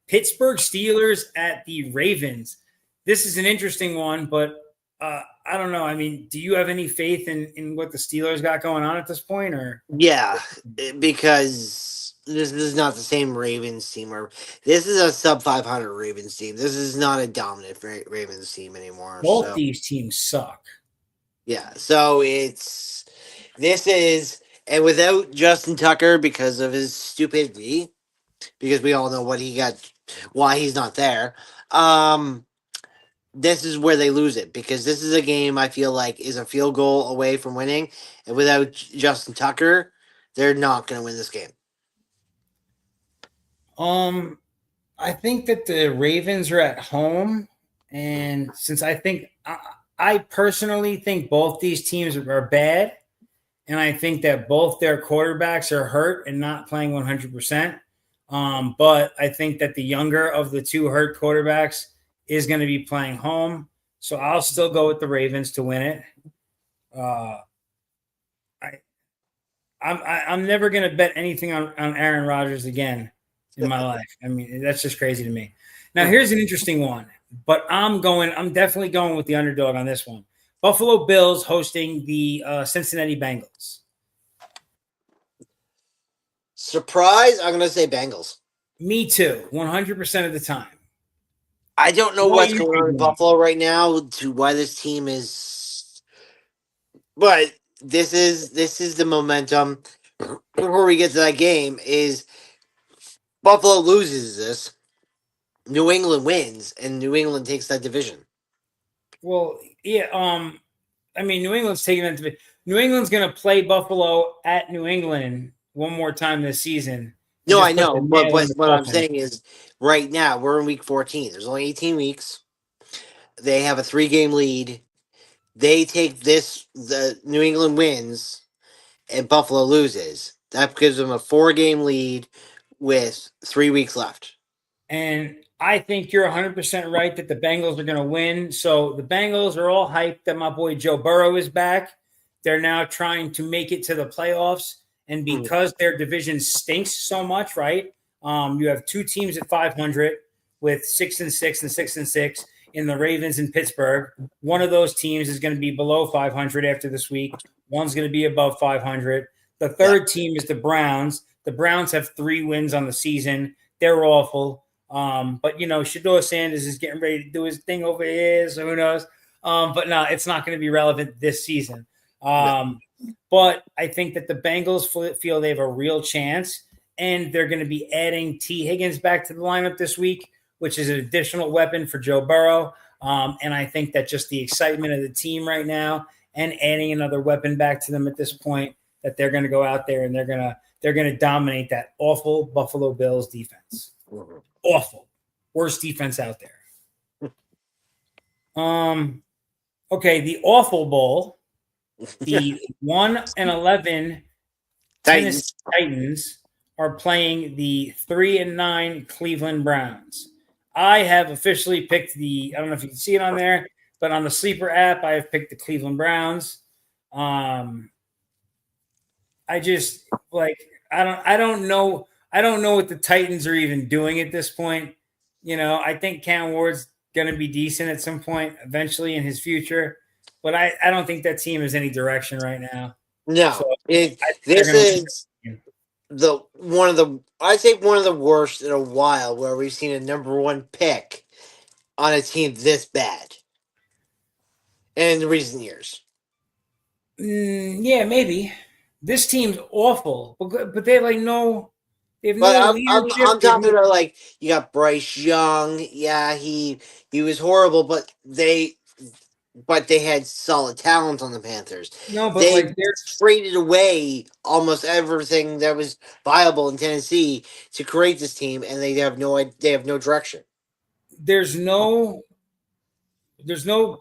Pittsburgh Steelers at the Ravens. This is an interesting one, but I don't know. I mean, do you have any faith in what the Steelers got going on at this point? Or yeah, because this is not the same Ravens team. Or this is a sub 500 Ravens team. This is not a dominant Ravens team anymore. Both these teams suck. Yeah, so and without Justin Tucker because of his stupidity, because we all know why he's not there. This is where they lose it, because this is a game I feel like is a field goal away from winning, and without Justin Tucker, they're not going to win this game. I think that the Ravens are at home, and since I personally think both these teams are bad, and I think that both their quarterbacks are hurt and not playing 100%. But I think that the younger of the two hurt quarterbacks is going to be playing home. So I'll still go with the Ravens to win it. I'm never going to bet anything on Aaron Rodgers again in my life. I mean, that's just crazy to me. Now, here's an interesting one, but I'm definitely going with the underdog on this one. Buffalo Bills hosting the Cincinnati Bengals. Surprise, I'm going to say Bengals. Me too, 100% of the time. I don't know what's going on in Buffalo right now to why this team is, but this is the momentum. Before we get to that game, is Buffalo loses this, New England wins, and New England takes that division. Well, yeah. I mean, New England's taking that division. New England's going to play Buffalo at New England one more time this season. No, I know, but what I'm saying is, right now we're in week 14. There's only 18 weeks. They have a 3-game lead. They take the New England wins, and Buffalo loses. That gives them a 4-game lead with 3 weeks left. And I think you're 100% right that the Bengals are going to win. So the Bengals are all hyped that my boy Joe Burrow is back. They're now trying to make it to the playoffs. And because their division stinks so much, right? You have 2 teams at 500 with 6-6 and 6-6 in the Ravens and Pittsburgh. One of those teams is going to be below 500 after this week. One's going to be above 500. The third team is the Browns. The Browns have 3 wins on the season. they're awful. But Shador Sanders is getting ready to do his thing over here, so who knows? But no, it's not going to be relevant this season. But I think that the Bengals feel they have a real chance, and they're going to be adding T. Higgins back to the lineup this week, which is an additional weapon for Joe Burrow. And I think that just the excitement of the team right now and adding another weapon back to them at this point, that they're going to go out there and they're going to dominate that awful Buffalo Bills defense. Awful. Worst defense out there. Okay, the Awful Bowl, the 1-11 Tennessee Titans are playing the 3-9 Cleveland Browns. I have officially picked I don't know if you can see it on there, but on the Sleeper app, I have picked the Cleveland Browns. I just I don't know what the Titans are even doing at this point. I think Cam Ward's going to be decent at some point eventually in his future, but I don't think that team has any direction right now. No, So this is one of the worst in a while where we've seen a number one pick on a team this bad in recent years. Yeah, maybe. This team's awful, but they have no leadership. I'm talking about you got Bryce Young. Yeah, he was horrible, but they had solid talent on the Panthers. No, but they they're traded away almost everything that was viable in Tennessee to create this team, and they have no direction. There's no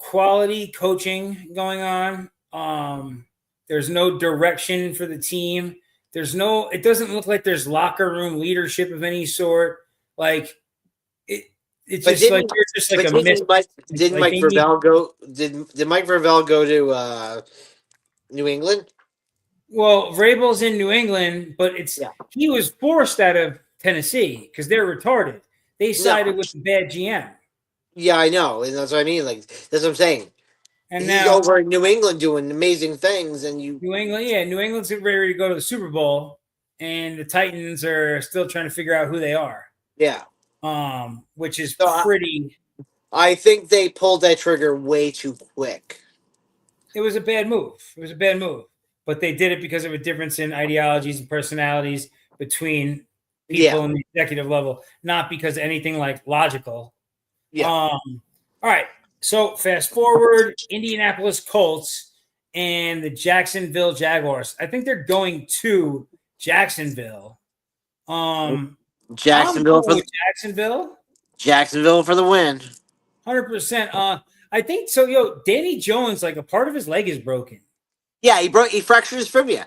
quality coaching going on. There's no direction for the team. It doesn't look like there's locker room leadership of any sort. It's just you're just like a miss. Didn't Mike Vrabel go? Did Mike Vrabel go to New England? Well, Vrabel's in New England, but he was forced out of Tennessee because they're retarded. They sided with the bad GM. Yeah, I know, and that's what I mean. That's what I'm saying. And he's now over in New England doing amazing things, and New England's ready to go to the Super Bowl, and the Titans are still trying to figure out who they are. Yeah, which is pretty. I think they pulled that trigger way too quick. It was a bad move. But they did it because of a difference in ideologies and personalities between people in the executive level, not because of anything logical. Yeah. All right. So fast forward, Indianapolis Colts and the Jacksonville Jaguars. I think they're going to Jacksonville. Jacksonville for the win. 100%. I think so. Danny Jones, a part of his leg is broken. Yeah, he fractured his fibula.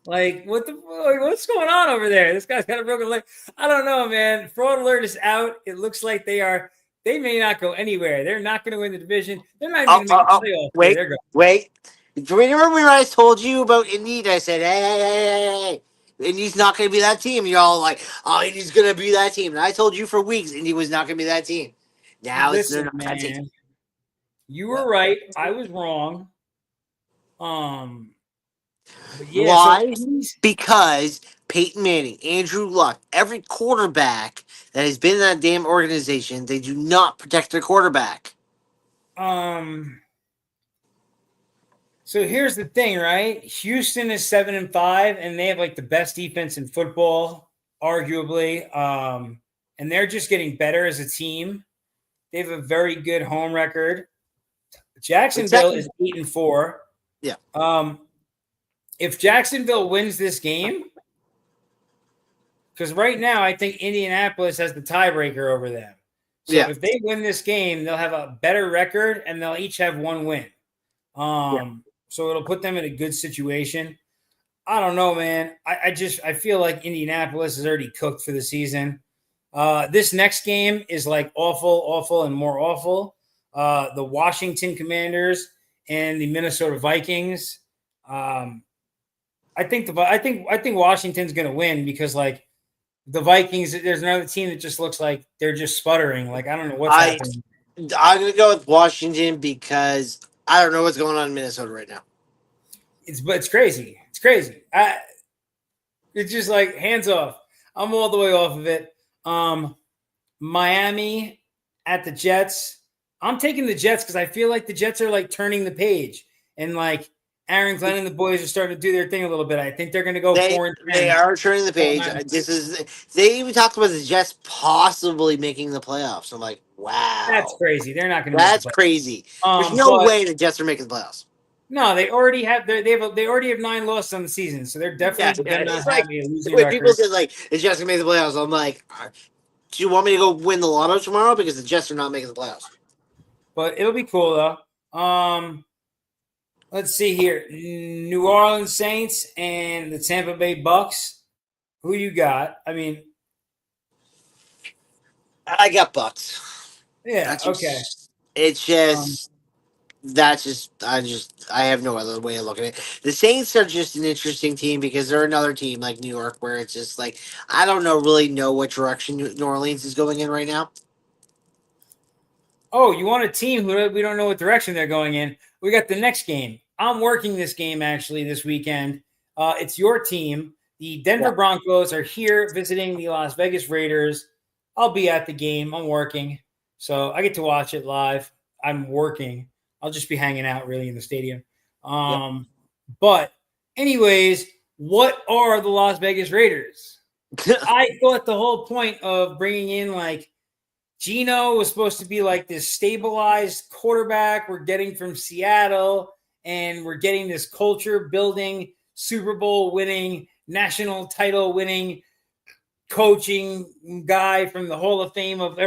What's going on over there? This guy's got a broken leg. I don't know, man. Fraud alert is out. It looks like they may not go anywhere. They're not going to win the division. They're not even going to make the playoffs. Wait. Do you remember when I told you about Indy? I said, hey. Indy's not going to be that team. You're all like, oh, Indy's going to be that team. And I told you for weeks Indy was not going to be that team. Now it's not that team. You were right. I was wrong. Why? Because Peyton Manning, Andrew Luck, every quarterback that has been in that damn organization, they do not protect their quarterback. So here's the thing, right? Houston is 7-5, and they have the best defense in football, arguably. And they're just getting better as a team. They have a very good home record. Jacksonville is 8-4. Yeah. If Jacksonville wins this game, because right now I think Indianapolis has the tiebreaker over them. So if they win this game, they'll have a better record and they'll each have one win. So it'll put them in a good situation. I don't know, man. I feel like Indianapolis is already cooked for the season. This next game is awful, and more awful. The Washington Commanders and the Minnesota Vikings. I think Washington's going to win because the Vikings, there's another team that just looks like they're just sputtering. I don't know what's happening. I'm going to go with Washington because I don't know what's going on in Minnesota right now. It's crazy. It's crazy. It's just hands off. I'm all the way off of it. Miami at the Jets. I'm taking the Jets because I feel like the Jets are like turning the page, and like Aaron Glenn and the boys are starting to do their thing a little bit. I think they're going to go They 4-10. they are turning the page. They even talked about the Jets possibly making the playoffs. I'm like, That's wow, crazy. They're not going to make the that's playoffs. crazy. There's no But way the Jets are making the playoffs. no, they already have. They already have 9 losses on the season, so they're Yeah, definitely going to it's have like a losing when people record. say like the Jets can make the playoffs. I'm like, do you want me to go win the lotto tomorrow because the Jets are not making the playoffs? But it'll be cool though. Let's see here: New Orleans Saints and the Tampa Bay Bucks. Who you got? I mean, I got Bucks. yeah, That's okay. it's Um, just I have no other way of looking at it. The Saints are just an interesting team because they're another team like New York where it's just like I don't really know what direction New Orleans is going in right now. Oh, you want a team who we don't know what direction they're going in? We got the next game. I'm working this game actually this weekend. It's your team. The Denver Yeah. Broncos are here visiting the Las Vegas Raiders. I'll be at the game. I'm working. So I get to watch it live. I'm working. I'll just be hanging out really in the stadium. Yep. But, anyways, what are the Las Vegas Raiders? I thought the whole point of bringing in like Gino was supposed to be like this stabilized quarterback we're getting from Seattle, and we're getting this culture building, Super Bowl winning, national title winning coaching guy from the Hall of Fame of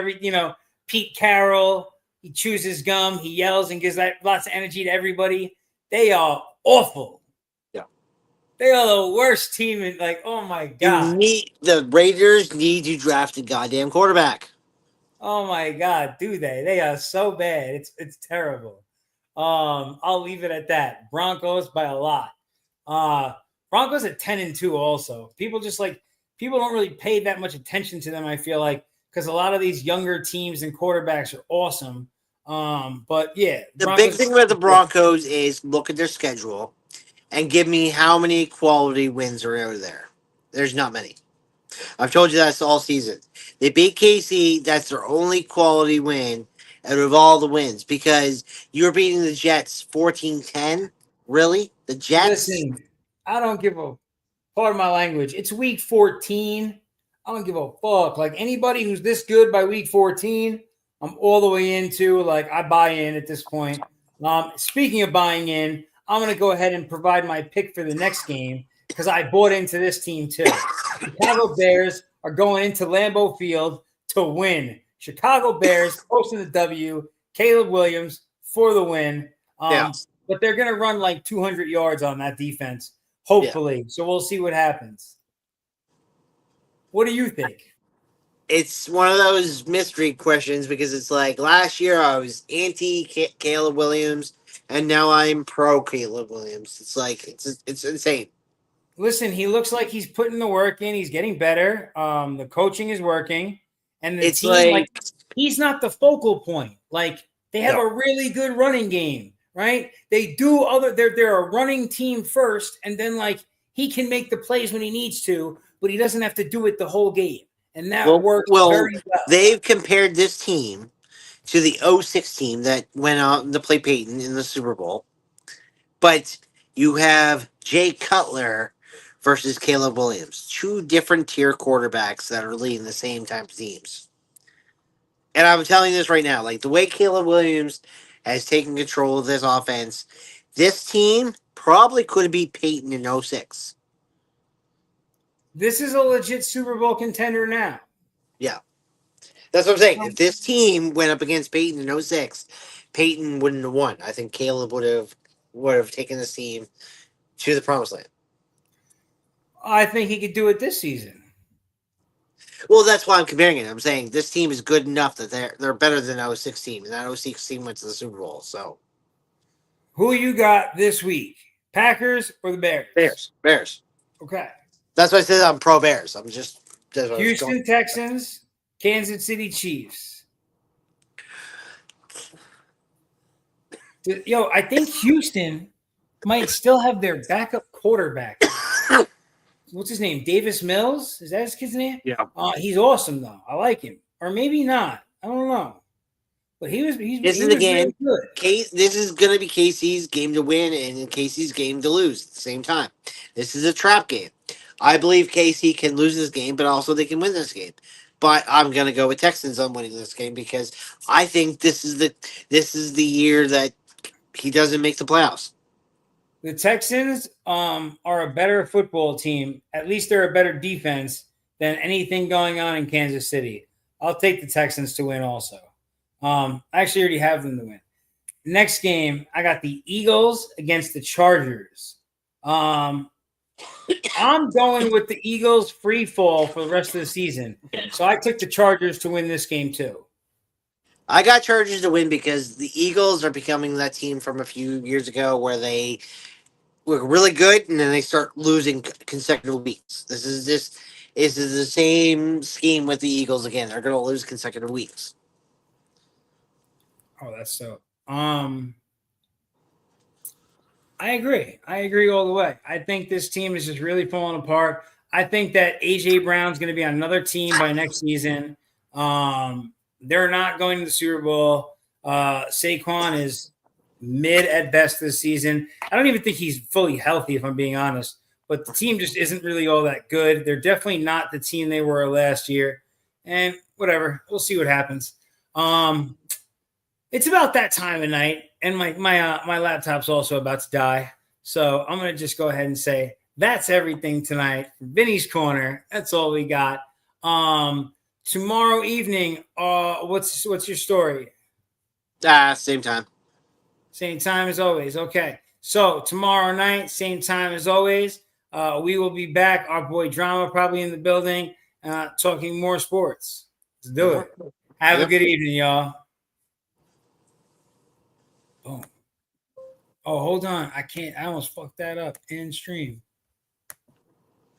Pete Carroll. He chews his gum, he yells and gives that lots of energy to everybody. They are awful. Yeah. They are the worst team in like, oh my God. The Raiders need to draft a goddamn quarterback. Oh my God, do they? They are so bad. It's terrible. I'll leave it at that. Broncos by a lot. Broncos at 10-2 also. People don't really pay that much attention to them, I feel like, because a lot of these younger teams and quarterbacks are awesome. But yeah, The big Broncos. thing about the Broncos is look at their schedule and give me how many quality wins are out there. There's not many. I've told you that all season. They beat KC. That's their only quality win out of all the wins because you were beating the Jets 14-10. Really? The Jets? Listen, I don't give a pardon my language. It's week 14. I don't give a fuck. Like anybody who's this good by week 14, I'm all the way into. Like I buy in at this point. Speaking of buying in, I'm going to go ahead and provide my pick for the next game because I bought into this team too. Chicago Bears are going into Lambeau Field to win. Chicago Bears posting the W. Caleb Williams for the win. Yeah. But they're going to run like 200 yards on that defense. Yeah. Hopefully. So we'll see what happens. What do you think? It's one of those mystery questions because it's like last year I was anti Caleb Williams and now I'm pro Caleb Williams. It's like it's insane. Listen, he looks like he's putting the work in. He's getting better. The coaching is working. And the It's team, like, like he's not the focal point. Like, they have No. a really good running game, right? They do they're a running team first, and then like he can make the plays when he needs to, but he doesn't have to do it the whole game. And that works very well. they've compared this team to the '06 team that went out to play Peyton in the Super Bowl. But you have Jay Cutler versus Caleb Williams, two different tier quarterbacks that are leading the same type of teams. And I'm telling you this right now, like the way Caleb Williams has taken control of this offense, this team probably could have beat Peyton in '06. This is a legit Super Bowl contender now. Yeah. That's what I'm saying. If this team went up against Peyton in '06, Peyton wouldn't have won. I think Caleb would have taken this team to the promised land. I think he could do it this season. Well, that's why I'm comparing it. I'm saying this team is good enough that they're better than '06 team, and that '06 team went to the Super Bowl. So Who you got this week? Packers or the Bears? Bears. Okay. That's why I said I'm pro Bears. I'm just that's what I was Houston going. Texans, Kansas City Chiefs. Yo, I think Houston might still have their backup quarterback. what's his name? Davis Mills? Is that his kid's name? Yeah. He's awesome though. I like him. Or maybe not. I don't know. But he was This he is was the game. really good. This is going to be Casey's game to win and Casey's game to lose at the same time. This is a trap game. I believe Casey can lose this game, but also they can win this game. But I'm going to go with Texans on winning this game because I think this is the year that he doesn't make the playoffs. The Texans are a better football team. At least they're a better defense than anything going on in Kansas City. I'll take the Texans to win also. I actually already have them to win. Next game, I got the Eagles against the Chargers. I'm going with the Eagles free fall for the rest of the season. So I took the Chargers to win this game too. I got Chargers to win because the Eagles are becoming that team from a few years ago where they were really good and then they start losing consecutive weeks. This is the same scheme with the Eagles again. They're going to lose consecutive weeks. Oh, that's so. I agree. I agree all the way. I think this team is just really falling apart. I think that AJ Brown's going to be on another team by next season. They're not going to the Super Bowl. Saquon is mid at best this season. I don't even think he's fully healthy, if I'm being honest. But the team just isn't really all that good. They're definitely not the team they were last year. And whatever, we'll see what happens. It's about that time of night, and my laptop's also about to die. So I'm gonna just go ahead and say that's everything tonight from Vinny's Corner. That's all we got. Tomorrow evening, what's your story? Same time. Same time as always. Okay. So tomorrow night, same time as always. We will be back. Our boy Drama probably in the building, talking more sports. Let's do it. Have a good evening, y'all. Boom. Oh, hold on. I almost fucked that up. End stream.